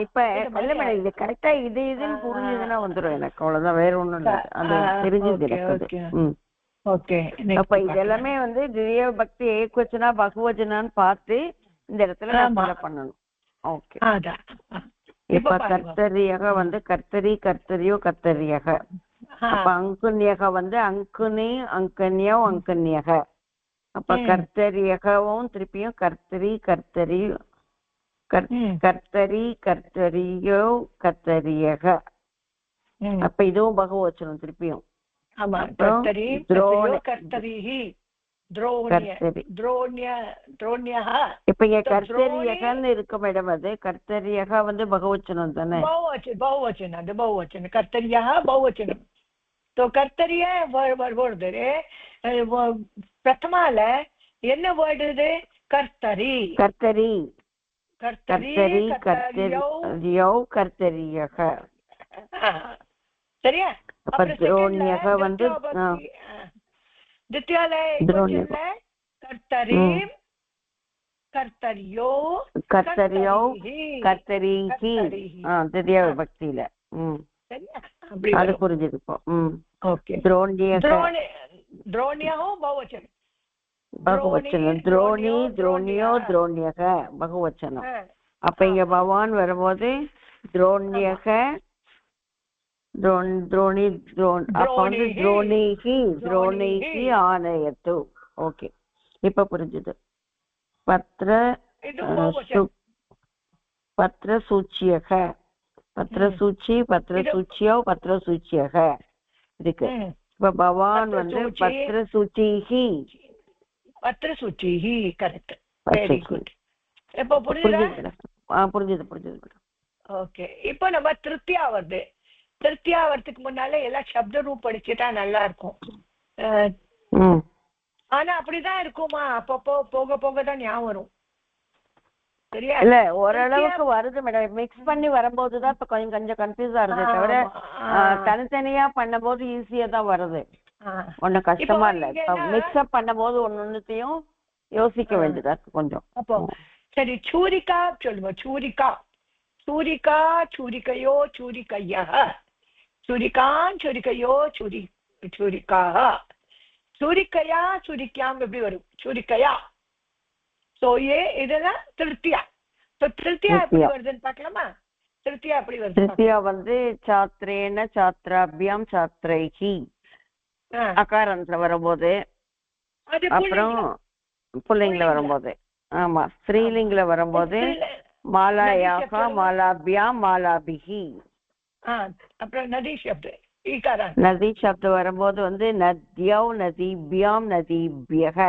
இப்ப இல்ல மேடம், இது கரெக்டா இதுன்னு புரிஞ்சதுன்னா வந்துடும் எனக்கு. அவ்வளவுதான், வேற ஒண்ணும் இல்ல. அது தெரிஞ்சது எனக்கு. அப்ப இது எல்லாமே வந்து திவ்ய பக்தி ஏகவச்சனா பகுவச்சனான்னு பார்த்து இந்த இடத்துல பண்ணணும். ஓகே. இப்ப கர்த்தரியக வந்து கர்த்தரி கர்த்தரியோ கர்த்தரியக. அப்ப அங்குன்யக வந்து அங்குனி அங்கன்யோ அங்கன்யக. அப்ப கர்த்தரியகவும் திருப்பியும் கர்த்தரி கர்த்தரி கர்த்தரி கர்த்தரியோ கர்த்தரியக. அப்ப இதுவும் பகுவச்சனம் திருப்பியும். இப்ப இங்க கர்த்தரியகன்னு இருக்கு மேடம். அது கர்த்தரியக வந்து பகுவச்சனம் தானே? பகுவச்சனம். அது பகுவச்சனம். கர்த்தரியா பகுவச்சனம். तो कर्तरिया वर्ड प्रथमाल என்ன வேர்ட் இது? கர்த்தரி கர்த்தரி கர்த்தரி கர்த்தரியோ கர்த்தரியக. சரியா? அப்ப துரோண்யக வந்து द्वितीयाல கர்த்தரி கர்த்தரியோ கர்த்தரியோ கர்த்தரிஹி. திவ்ய விபக்தியில. அது புரிஞ்சது இப்போ. ஓகே. துரோண்யஹோ பகுவச்சனம். பகுவச்சனம். துரோணி துரோணியோ துரோண்யக பகுவச்சனம். அப்ப இங்க பவான் வரும்போது துரோண்யக द्रोणी द्रोणिहि द्रोणिहि आनयतु. ओके. இப்ப புரிஞ்சுது. பத்ர பத்ரசூச்சியக, பத்ரசூச்சி, பத்ரசூச்சியோ, பத்ரசூச்சியக இருக்கு. இப்ப பவான் வந்து பத்ரசூச்சிஹி, பத்ரசூச்சிஹி. Correct, very good. இப்போ புரிஞ்சுது. புரிஞ்சுது. ஓகே, இப்போ நம்ம திருப்தியா வருது. திருப்தியா வரதுக்கு முன்னால எல்லாம் சப்த ரூப் படிச்சுட்டா நல்லா இருக்கும். ஆனா அப்படிதான் இருக்குமா? அப்பப்போ போக போக தான் ஞாபகம் வரும். சரியா? இல்ல, ஓரளவுக்கு வருது மேடம். மிக்ஸ் பண்ணி வரும்போதுதான் இப்ப கொஞ்சம் கன்ஃபியூஸ் ஆகுது. தவிர தனித்தனியா பண்ணும் போது ஈஸியா தான் வருது. ஒன்னும் கஷ்டமா இல்ல. மிக்ஸ்அப் பண்ணும் போது ஒன்னொன்னுத்தையும் யோசிக்க வேண்டியதா இருக்கு கொஞ்சம். அப்போ சரி, சூரிகா சொல்லுங்க. சூரிகா, சூரிகா, சூரிகையோ, சூரிகையா, சூரிகான், சூரிகையோ, சூரிகா, சூரிகையா, சூரிக்காம் எப்படி வரும்? சூரிகையா. சோ இதெல்லாம் திருப்தியா. திருப்தியா எப்படி வருதுன்னு பாக்கலாமா? திருப்தியா எப்படி வருது? திருப்தியா வந்து சாத்ரேன, சாத்ராபியாம், சாத்ரைஹி அகாரத்துல வரும்போது, அப்புறம் புல்லிங்ல வரும்போது, ஆமா ஸ்ரீலிங்ல வரும்போது மாலாயாக, மாலாபியாம், மாலாபிஹி. அப்புறம் நதி சப்த, நதி சப்தம் வரும்போது வந்து நத்யௌ, நதிபியாம், நதிபியக.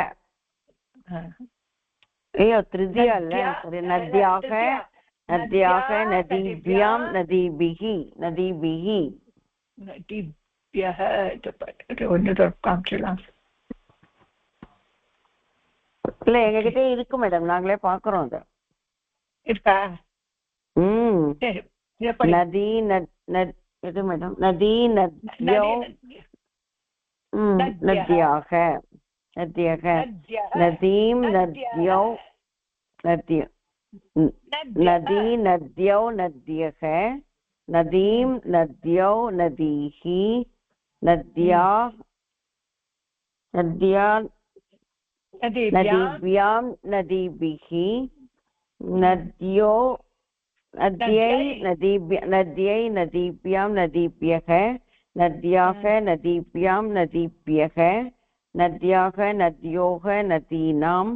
ஐயோ திருதியா இல்ல, சரி. நத்யாக, நத்யாக, நதிபியாம், நதிபிஹி, நதிபிஹி. இல்ல, எங்ககிட்ட இருக்கு மேடம், நாங்களே பாக்குறோம். அது இருக்கா? நதி எது மேடம்? நதி, நத்யோ, நத்யாக, நத்யக, நதீம், நத்யோ, நத்ய, நதி, நத்யோ, நத்யக, நதீம், நத்யோ, நதீஹி, நத்யா, நத்யா, நதிபியாம், நதிபிஹி, நத்யோ, நத்யை, நத்யை, நதிபியாம், நதிபியக, நத்யாக, நதிபியாம், நதிபியக, நத்யாக, நத்யோக, நதீனாம்,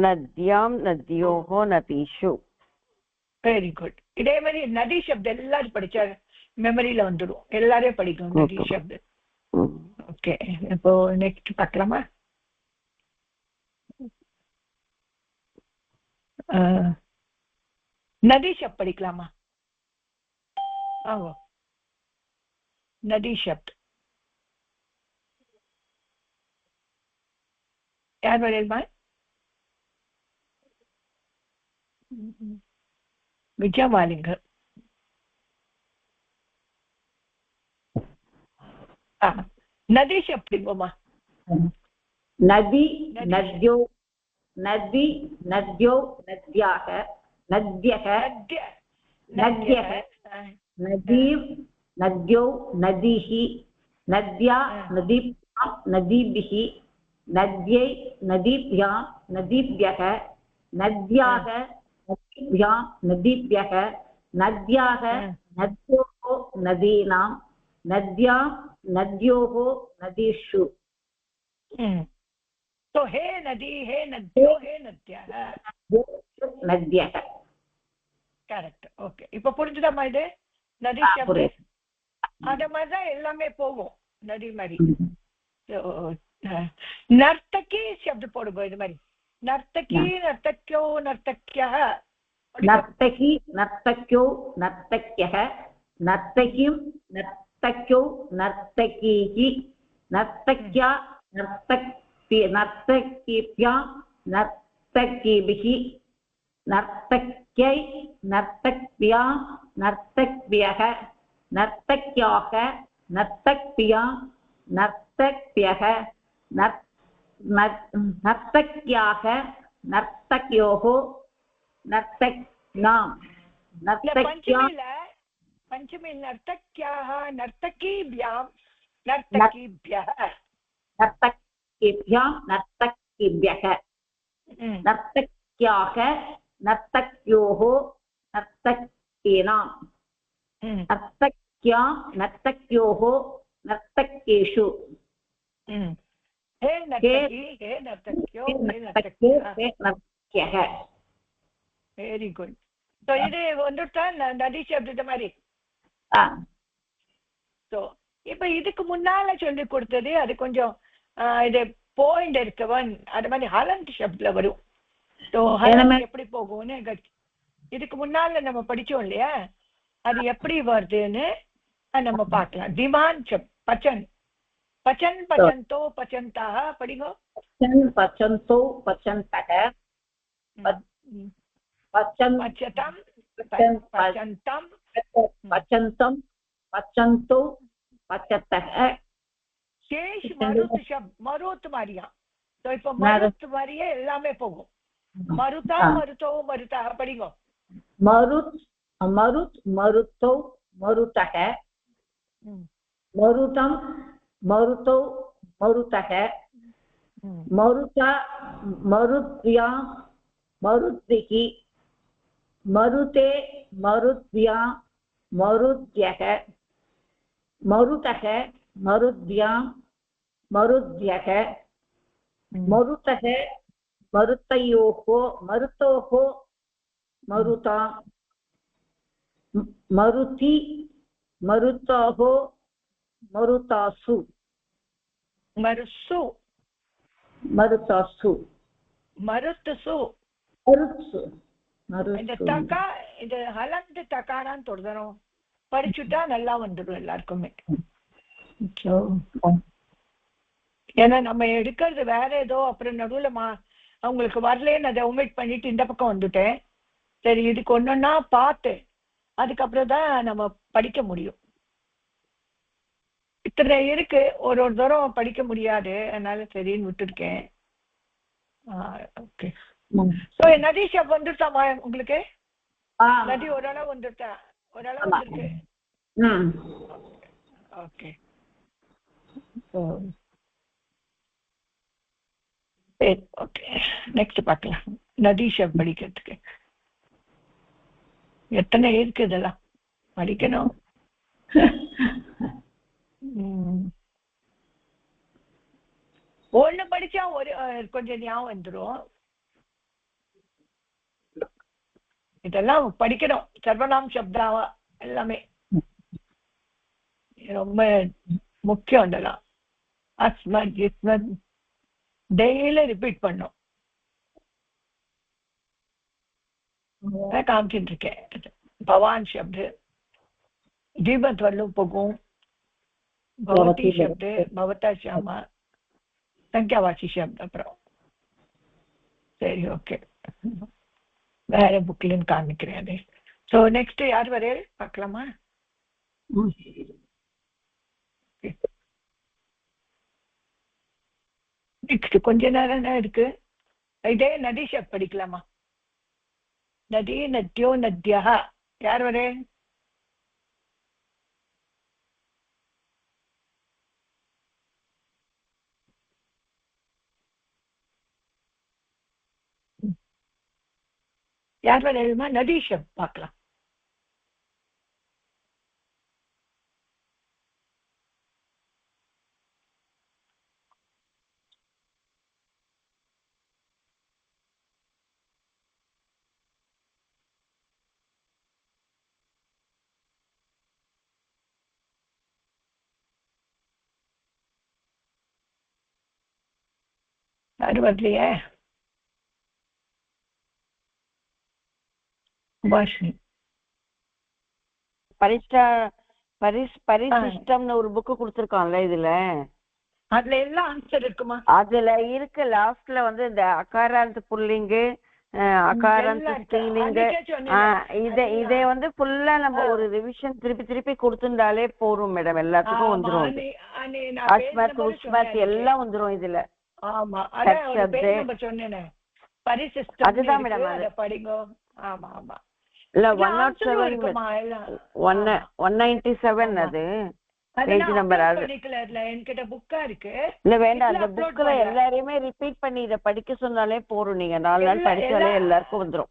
நத்யாம், நத்யோகோ, நதீஷு. Very good. இதே மாதிரி நதி சப்தம் எல்லாரும் படிச்சா மெமரியில வந்துடும். எல்லாரையும் படிக்கணும் நதி சப்தம். ஓகே, இப்போ நெக்ஸ்ட் பார்க்கலாமா? நதி சப்த் படிக்கலாமா? ஆமா, நதி சப்த் யார் வரையுமா? விஜயமாலிங்க. நதி சப்த் படிப்போமா? நதி, நத்யோ, நதி, நத்யோ, நத்யாக, நத்யக, நத்யக, நதீம், நத்யோ, நதீஹி, நத்யா, நதீப்யாம், நதீபிஹி, நத்யை, நதீப்யாம், நதீப்யக, நத்யாக, நதீப்யாம், நதீப்யக, நத்யாக, நத்யோஹோ, நதீனாம், நத்யாம், நத்யோஹோ, நதீஷு. तो हे नदी, हे नद्यो, हे नद्यः, नद्यः. கரெக்ட். ஓகே, இப்ப புரிஞ்சுதாம்மா? இது நதி சப்தம் அத மாதிரிதான் எல்லாமே போகும், நதி மாதிரி. நர்த்தகி சப்தம் போடுங்க. இது மாதிரி நர்த்தகி, நர்த்தக்யோ, நர்த்தக்யः. நர்த்தகி, நர்த்தக்யோ, நர்த்தக்யः, நர்த்தகிம், நர்த்தக்யோ, நர்த்தகீஹி, நர்த்தக்யா, நர்த்தகிப்யாம், நர்த்தகிபிஹி, நர்த்தக்யை, நர்த்தக்யாம், நர்த்தக்யக, நர்த்தக்யாக, நர்த்தக்யாம், நர்த்தக்யக, நர்த்தக்யாக, நர்த்தக்யோஹோ, நர்த்தக்யாம், நர்த்தக்யாம். பஞ்சமி நர்த்தக்யாः, நர்த்தகீभ्याम्, நர்த்தகீभ्यः, நர்த்தகிभ्याम्, நர்த்தகிभ्यः, நர்த்தக்யாக, நர்த்தக்யோः, நர்த்தகீனாம், நர்த்தக்யாம், நர்த்தக்யோः, நர்த்தகேஷு. हे नर्तकी हे नर्तक्यो हे नर्तक्यः வெரி குட். ஸோ இது வந்துட்டா நதி சப்தத்தை மாதிரி. ஸோ இப்போ இதுக்கு முன்னால சொல்லி கொடுத்தது அது கொஞ்சம் இது பாயிண்ட் இருக்கவன் அது மாதிரி ஹலண்ட் சப்தில் வரும். ஸோ ஹலண்ட் எப்படி போகும்னு இதுக்கு முன்னால நம்ம படிச்சோம் இல்லையா, அது எப்படி வருதுன்னு நம்ம பார்க்கலாம். திமான் சப் பச்சன் பச்சன் பச்சந்தோ பச்சந்தாக படிங்கோ. பச்சந்தோ பச்சந்தக பச்சந்தம் பச்சந்தம் பச்சந்தோ பச்சத்தக. சேஷ் மருத் சப் மருத் மாதிரியா. ஸோ இப்போ மருத் மாதிரியே எல்லாமே போகும். மருதா மருத்தோ மருதா படிங்கோ. மருத் மருத் மருத்தோ மருதக மருதம் மருத்தோ மருதக மருதா மருத்யா மருத்விகி மருதே மருத்யா மருத்யக மருதக மருத்யா மருத்யக மருதக மருத்தயோஹோ மருத்தோஹோ மருதா மருதி மருத்தாஹோ மருதாசு மருசு மருதாசு மருத்துசு மருத்சு. இந்த தக்கா இது ஹலந்து தக்கானான்னு தொடரும் படிச்சுட்டா நல்லா வந்துடும் எல்லாருக்குமே. ஏன்னா நம்ம எடுக்கிறது வேற ஏதோ, அப்புறம் நடுவில் அவங்களுக்கு வரலேன்னு அதை ஒமிட் பண்ணிட்டு இந்த பக்கம் வந்துட்டேன். சரி இதுக்கு ஒன்னொன்னா பார்த்து அதுக்கப்புறம் தான் நம்ம படிக்க முடியும். இத்தனை இருக்கு, ஒரு ஒரு தூரம் படிக்க முடியாது, அதனால சரின்னு விட்டுருக்கேன். ஓகே. ஸோ நதி ஷப் வந்துருச்சாமா உங்களுக்கு? நதி ஓரளவு வந்துருச்சா? ஓரளவு வந்துருக்கு. ஓகே. ஓகே நெக்ஸ்ட் பார்க்கலாம். நதி ஷப் படிக்கிறதுக்கு எத்தனை இருக்கு, இதெல்லாம் படிக்கணும். ஒண்ணு படிச்சா ஒரு கொஞ்சம் ஞாபகம் வந்துடும். இதெல்லாம் படிக்கணும். சர்வநாம் சப்தாவா எல்லாமே ரொம்ப முக்கியம். இதெல்லாம் அஸ்மத் இஸ்மத் டெய்லி ரிப்பீட் பண்ணும். காமிச்சுட்டு இருக்கேன். பவான் சப்து தீபத் வரலும் போகும். பவதி சப்து பவதா ஷாமா சங்கியாவாசி சப்து. அப்புறம் சரி ஓகே, வேற புக்லன்னு காமிக்கிறேன் அது. ஸோ நெக்ஸ்ட் யார் வரைய பார்க்கலாமா? நெக்ஸ்ட் கொஞ்ச நேரம் தான் இருக்கு. இதே நதி ஷப் படிக்கலாமா? நதி நத்யோ நத்யா யார் வரே? யார் வரையுமா? நதி ஷப் பார்க்கலாம். யாரு வரலையே? பரிசிஷ்டம்னு ஒரு புக்கு கொடுத்துருக்கான்ல இதுல, அதுல எல்லாம் ஆன்சர் இருக்குமா? அதுல இருக்கு. லாஸ்ட்ல வந்து இந்த அகாராந்த புல்லிங்கு அகாராந்த ஸ்ரீலிங்கு இதை வந்து ஃபுல்லா நம்ம ஒரு ரிவிஷன் திருப்பி திருப்பி கொடுத்துட்டாலே போறோம் மேடம். எல்லாத்துக்கும் வந்துரும். அஸ்மத் உஸ்மத் எல்லாம் வந்துரும் இதுல. ஆமா சொன்னேன் அதுதான் மேடம் அது படிங்க. ஆமா ஆமா இல்ல 197 அது பேஜ் நம்பர். என்கிட்ட புக்கா இருக்கு. இல்ல வேண்டாம், அந்த புக்ல எல்லாரையுமே ரிப்பீட் பண்ணி இத படிக்க சொன்னாலே போறோம். நீங்க 4 நாள் படிச்சாலே எல்லாருக்கும் வந்துரும்.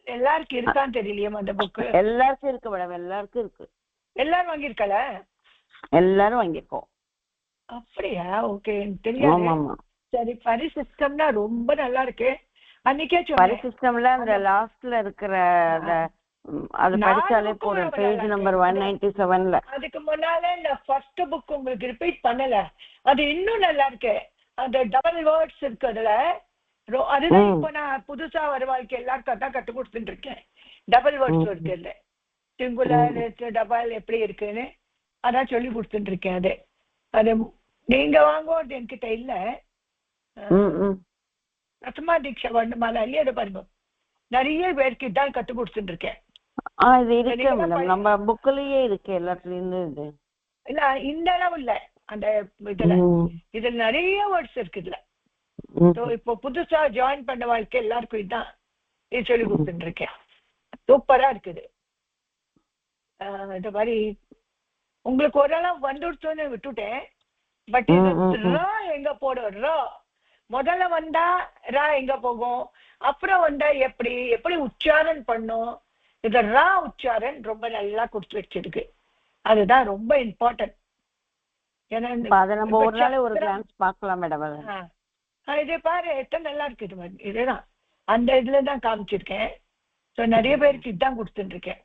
எல்லாருக்கும் இருக்கான்னு தெரியலையா அந்த புக்கு? எல்லாருக்கும் இருக்கு மேடம், எல்லாருக்கும் இருக்கு. எல்லாரும் வாங்கியிருக்கல? எல்லாரும் வாங்கியிருக்கோம். அப்படியா? ஓகே, தெரியாது. ஆமா ஆமா. சரி, பரிசிஸ்டம்னா ரொம்ப நல்லா இருக்கு. அன்னைக்கே சொன்னேன். பரிசிஸ்டம்ல அந்த லாஸ்ட்ல இருக்கிற அந்த அது படிச்சாலே போதும். பேஜ் நம்பர் 197ல. அதுக்கு முன்னால இந்த ஃபர்ஸ்ட் புக் உங்களுக்கு ரிப்பீட் பண்ணல, அது இன்னும் நல்லா இருக்கு. அந்த டபுள் வேர்ட்ஸ் இருக்கு அதுல. அதுதான் இப்போ நான் புதுசா வருவாளுக்கு எல்லாருக்கும் தான் கற்றுக் கொடுத்துட்டு இருக்கேன். டபுள் வேர்ட்ஸ் இருக்கு, சிங்குலர் டபுள் எப்படி இருக்குன்னு அதான் சொல்லி கொடுத்துட்டு இருக்கேன். அது அது நீங்க வாங்குவது என்கிட்ட இல்ல. பிரதமா தீட்சா வேண்டுமானா இல்லையா? அதை பாருங்க, நிறைய பேருக்கு இதான் கற்றுக் கொடுத்துட்டு இருக்கேன். இது இருக்கு மேடம், நம்ம புக்லயே இருக்கு எல்லாத்துலயும். இது இல்ல இந்த அளவு இல்ல அந்த இதுல நிறைய வேர்ட்ஸ் இருக்கு இதுல. இப்போ புதுசா ஜாயின் பண்ண வாழ்க்கை எல்லாருக்கும் இதுதான் இது சொல்லி கொடுத்துட்டு இருக்கேன். சூப்பரா இருக்குது. இந்த மாதிரி உங்களுக்கு ஓரளவு வந்துடுச்சுன்னு விட்டுட்டேன். பட் ரா எங்க போடும்? ரா முதல்ல வந்தா ரா எங்க போகும், அப்புறம் வந்தா எப்படி எப்படி உச்சாரண் பண்ணும். இந்த ரா உச்சாரண் ரொம்ப நல்லா கொடுத்து வச்சிருக்கு. அதுதான் ரொம்ப இம்பார்ட்டன்ட். இதே பாரு எத்தனை நல்லா இருக்கு. இது மாதிரி இதுதான் அந்த இதுலதான் காமிச்சிருக்கேன். நிறைய பேருக்கு இதுதான் கொடுத்துட்டு இருக்கேன்.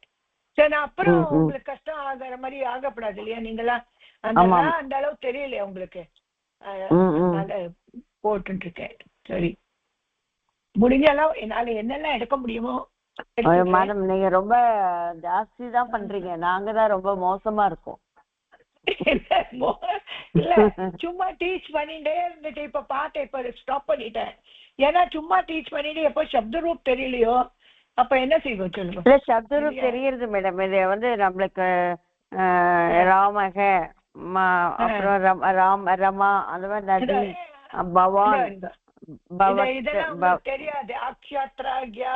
சரி, நான் அப்புறம் உங்களுக்கு கஷ்டம் ஆகிற மாதிரி ஆகப்படாது இல்லையா? நீங்களா அந்த அளவு தெரியலையா உங்களுக்கு? போட்டு இருக்கேன். சரி, முடிஞ்சாலும் என்னால என்னெல்லாம் எடுக்க முடியுமோ. மேடம் நீங்க ரொம்ப ஜாஸ்தி தான் பண்றீங்க, நாங்க தான் ரொம்ப மோசமா இருக்கோம். இல்ல, சும்மா டீச் பண்ணிட்டே இருந்துட்டு இப்ப பாட்டை இப்ப ஸ்டாப் பண்ணிட்டேன். ஏன்னா சும்மா டீச் பண்ணிட்டு எப்போ சப்த ரூப் தெரியலையோ அப்ப என்ன செய்வோம் சொல்லுங்க. இல்ல, சப்த ரூப் தெரியுது மேடம். இது வந்து நம்மளுக்கு ராமக அப்புறம் ரமா அந்த மாதிரி நதி பவான் இதெல்லாம் தெரியாது. அக்ஷாத்ராக்யா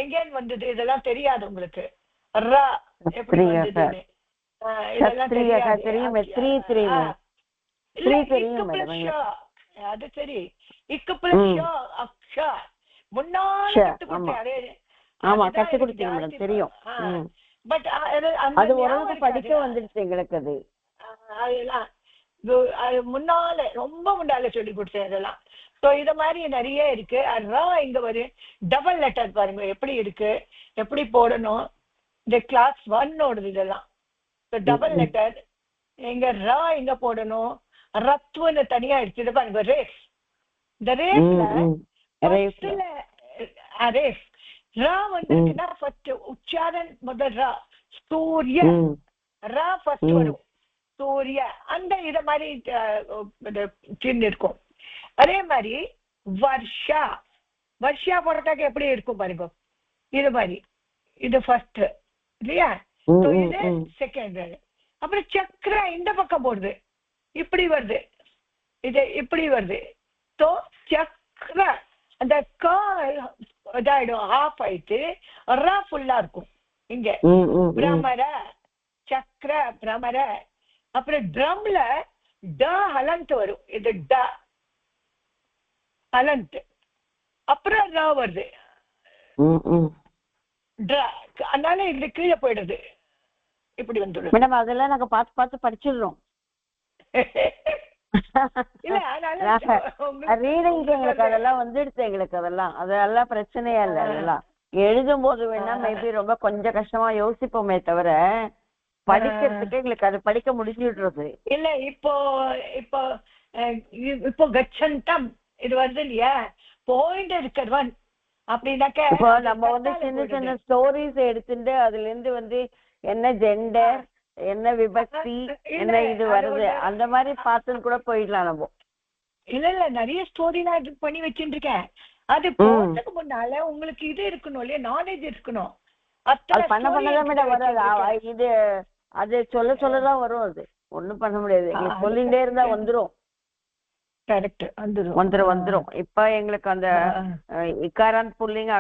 எங்கேன்னு வந்தது இதெல்லாம் தெரியாது உங்களுக்கு. ரா எப்படி வந்தது அது சரி. இக்கு பிளஸ் அக்ஷா முன்னால கத்து கொடுத்தீங்க மேடம், தெரியும். பட் அது ஓரளவுக்கு படிக்க வந்துருச்சு எங்களுக்கு. அது அதெல்லாம் முன்னால ரொம்ப முன்னால சொல்லி கொடுத்தேன் இதெல்லாம். ஸோ இத மாதிரி நிறைய இருக்கு. அதான் இங்க ஒரு டபுள் லெட்டர் பாருங்க எப்படி இருக்கு, எப்படி போடணும். இந்த கிளாஸ் 1 இதெல்லாம் டபுள் லெட்டர். எங்க ரா எங்க போடணும், ரத்துவன்னு தனியா எடுத்துட்டு பாருங்க. ரேஸ், இந்த ரேஸ்ல ரேஸ் ரா வந்துருக்குன்னா ஃபர்ஸ்ட் உச்சாரண் முதல் ரா சூரிய ரா ஃபர்ஸ்ட் வரும். சூரிய அந்த இத மாதிரி சின்ன இருக்கும். அதே மாதிரி வர்ஷா, வர்ஷா போடுறதுக்கு எப்படி இருக்கும் பாருங்க. இது மாதிரி இது ஃபர்ஸ்ட் இல்லையா? இது செகண்ட். அப்புறம் சக்கர இந்த பக்கம் போடுது, இப்படி வருது, இது இப்படி வருது. ஸோ சக்கர அந்த இதாயிடும், ஆஃப் ஆயிட்டு ரா ஃபுல்லா இருக்கும் இங்க. பிரமர சக்கர பிரமர. அப்புறம் ட்ரம்ல ட ஹலந்த் வரும். இது ட ஹலந்த். அப்புறம் ரா வருது. அதனால இது கீழே போயிடுது, இப்படி வந்துடும். மேடம் அதெல்லாம் நாங்க பார்த்து பார்த்து படிச்சிடுறோம். எங்களுக்கு அதெல்லாம் வந்துடுச்சு. எங்களுக்கு அதெல்லாம் பிரச்சனையா இல்லை. அதெல்லாம் எழுதும் போது வேணா மேபி ரொம்ப கொஞ்சம் கஷ்டமா யோசிப்போமே தவிர படிக்கிறதுக்கு எங்களுக்கு அது படிக்க முடிஞ்சுடுறது இல்ல. இப்போ இப்போ இப்போ கச்சந்தம் இது வருது இல்லையா, பாயிண்ட் இருக்கிறவன் அப்படின்னாக்க இப்போ நம்ம வந்து சின்ன சின்ன ஸ்டோரிஸ் எடுத்துட்டு அதுல இருந்து என்ன ஜெண்டர், என்ன விபக்தி, என்ன இது வருது அந்த மாதிரி பார்த்துன்னு கூட போயிடலாம் நம்ம. இல்ல நிறைய ஸ்டோரி நான் இது பண்ணி வச்சுட்டு இருக்கேன். அது போறதுக்கு முன்னால உங்களுக்கு இது இருக்கணும் இல்லையா, நாலேஜ் இருக்கணும். அது பண்ண பண்ணதான் மேடம் வரும். இது அது சொல்ல சொல்லதான் வரும். அது ஒண்ணும் பண்ண முடியாது. எங்களுக்கு சொல்லிட்டே இருந்தா வந்துரும். கரெக்ட், வந்துரும். இப்ப எங்களுக்கு அந்த இக்காராந்த் புல்லிங்க,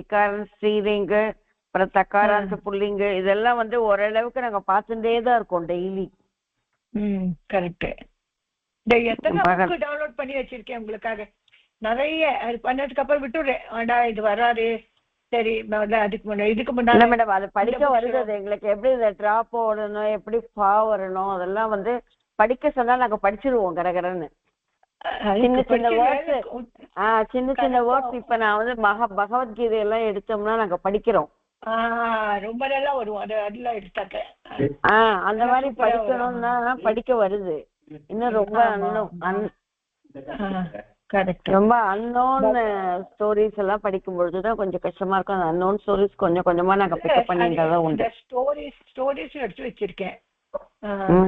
இக்காராந்த் ஸ்ரீலிங்கு, அப்புறம் தக்காராந்த் புல்லிங்கு இதெல்லாம் ஓரளவுக்கு நாங்க பார்த்துட்டே தான் இருக்கோம் டெய்லி. கரெக்ட். எத்தனை புக் டவுன்லோட் பண்ணி வச்சிருக்கேன் உங்களுக்காக நிறைய. அது பண்ணதுக்கு அப்புறம் விட்டுறேன், ஆண்டா இது வராது. சரி, அதுக்கு முன்னாடி இதுக்கு முன்னாடி மேடம் அது படிக்க வருது. எங்களுக்கு எப்படி இந்த டிராப் ஓடணும், எப்படி பா வரணும், அதெல்லாம் படிக்க சொன்னா நாங்க படிச்சிருவோம் கடகடன்னு. சின்ன சின்ன வேர்ட்ஸ் சின்ன சின்ன வேர்ட்ஸ் இப்ப நான் வந்து பகவத்கீதை எல்லாம் எடுத்தோம்னா நாங்க படிக்கிறோம். ரொம்ப நல்லா வரும் அது அதெல்லாம் எடுத்தாக்க. அந்த மாதிரி படிக்கணும்னா படிக்க வருது. இன்னும் ரொம்ப ரொம்ப அன்னோன் ஸ்டோரிஸ் எல்லாம் படிக்கும் பொழுதுதான் கொஞ்சம் கஷ்டமா இருக்கும். அந்த அன்னோன் ஸ்டோரிஸ் கொஞ்சம் கொஞ்சமா நாங்க பிக்கப் பண்ணிட்டதா உண்டு. ஸ்டோரிஸ் எடுத்து வச்சிருக்கேன்.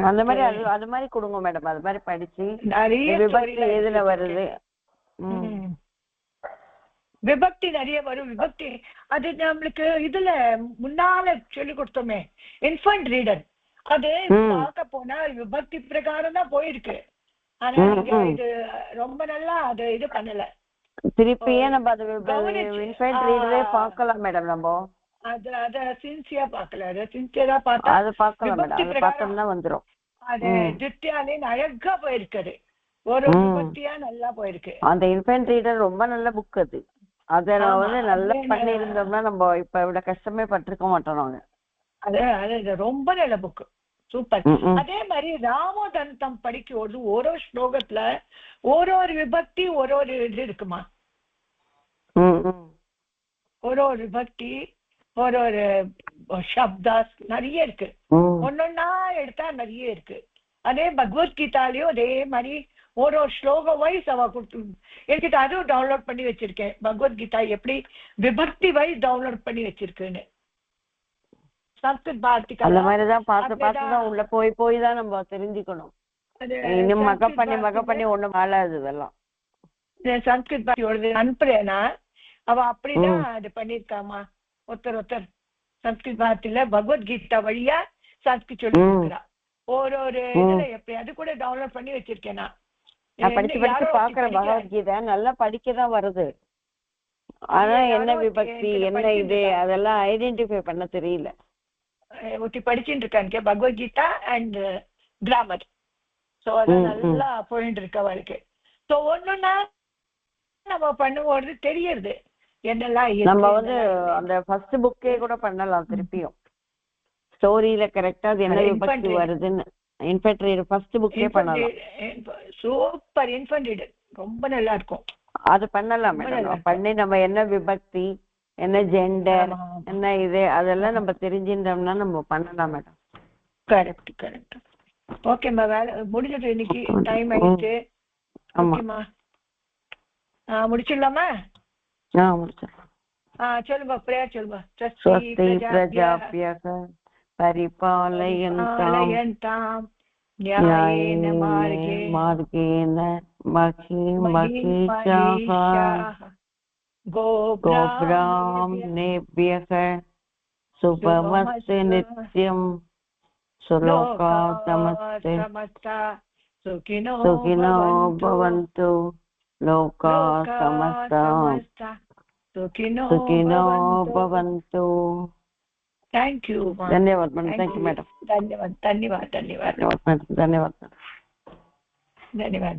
அந்த மாதிரி அது மாதிரி கொடுங்க மேடம். அது மாதிரி படிச்சு விபக்தி எதுல வருது, விபக்தி நிறைய வரும். விபக்தி அது நம்மளுக்கு இதுல முன்னால சொல்லி கொடுத்தோமே இன்ஃபன்ட் ரீடர், அது பார்க்க போனா விபக்தி பிரகாரம் தான் போயிருக்கு. ஆனா இது ரொம்ப நல்லா அது இது பண்ணல. திருப்பியே நம்ம அது இன்ஃபன்ட் ரீடரே பார்க்கலாம் மேடம். நம்ம அத சின்சியரா பார்க்கல. அது சின்சியரா பார்த்தா அது பார்க்கலாம் மேடம். அது பார்த்தோம்னா வந்துரும். அது திருப்தியாலே அழகா போயிருக்காரு. ஒரு விபக்தியா நல்லா போயிருக்கு. அந்த இன்ஃபன்ட் ரீடர் ரொம்ப நல்ல புக் அது. அத நான் வந்து நல்லா பண்ணி இருந்தோம்னா நம்ம இப்ப இவ்வளவு கஷ்டமே பட்டிருக்க மாட்டோம் நாங்க. அது ரொம்ப நல்ல புக், சூப்பர். அதே மாதிரி ராமதந்தம் படிக்கும்போது ஒரு ஸ்லோகத்துல ஒரு விபக்தி ஒரு இது இருக்குமா, ஒரு விபக்தி ஒரு சப்தாஸ் நிறைய இருக்கு. ஒன்னொன்னா எடுத்தா நிறைய இருக்கு. அதே பகவத்கீதாலயும் அதே மாதிரி ஒரு ஸ்லோகம் வைஸ் அவ கொடுத்து என்கிட்ட அதுவும் டவுன்லோட் பண்ணி வச்சிருக்கேன். பகவத்கீதா எப்படி விபக்தி வைஸ் டவுன்லோட் பண்ணி வச்சிருக்குன்னு. சம்ஸ்கிருத் பாரதி அந்த மாதிரிதான் பார்த்துதான் உள்ள போய் தான் நம்ம தெரிஞ்சுக்கணும். இன்னும் மக பண்ணி ஒண்ணு மாளாது இதெல்லாம். சம்ஸ்கிருத் பாரதியோட அனுப்புறேன்னா அவ அப்படிதான் அது பண்ணிருக்காமா. ஒருத்தர் சம்ஸ்கிருத் பாரதியில பகவத்கீதா வழியா சம்ஸ்கிருத் சொல்லி கொடுக்குறா. ஒரு இதுல எப்படி அது கூட டவுன்லோட் பண்ணி வச்சிருக்கேன். நான் படிச்சு பாக்குறேன். பகவத்கீதை நல்லா படிக்கதான் வருது. ஆனா என்ன விபக்தி என்ன இது அதெல்லாம் ஐடென்டிஃபை பண்ண தெரியல. ஒருத்தி படிச்சுட்டு இருக்காங்க பகவத்கீதா அண்ட் கிராமர். சோ அது நல்லா போயிட்டு இருக்க அவளுக்கு. சோ ஒண்ணுன்னா நம்ம பண்ணும்போது தெரியுது என்னெல்லாம். நம்ம வந்து அந்த ஃபர்ஸ்ட் புக்கே கூட பண்ணலாம் திருப்பியும். ஸ்டோரியில கரெக்டா அது என்ன விபக்தி வருதுன்னு இன்ஃபன்ட் ரீடர் ஃபர்ஸ்ட் புக்கே பண்ணலாம். சூப்பர் இன்ஃபன்ட் ரீடர் ரொம்ப நல்லா இருக்கும். அது பண்ணலாம் மேடம். பண்ணி நம்ம என்ன விபக்தி என்ன ஜெண்டர் என்ன இது அதெல்லாம் நம்ம தெரிஞ்சிருந்தோம்னா நம்ம பண்ணலாம் மேடம். கரெக்ட். ஓகேம்மா, வேலை முடிஞ்சது. இன்னைக்கு டைம் ஆயிடுச்சு. ஓகேம்மா, முடிச்சிடலாமா? முடிச்சிடலாம். சொல்லுமா பிரேயர் சொல்லுமா. ஸ்வஸ்தி பிரஜாப்யக பரிபாலயந்தாம் न्यायेन मार्गेण महीषाः गोब्राह्मणेभ्यः शुभमस्तु नित्यं सुलोकाः समस्ता सुखिनो भवन्तु लोकाः समस्ता सुखिनो भवन्तु. Thank you. धन्यवाद मैडम. Thank you madam. धन्यवाद. धन्यवाद.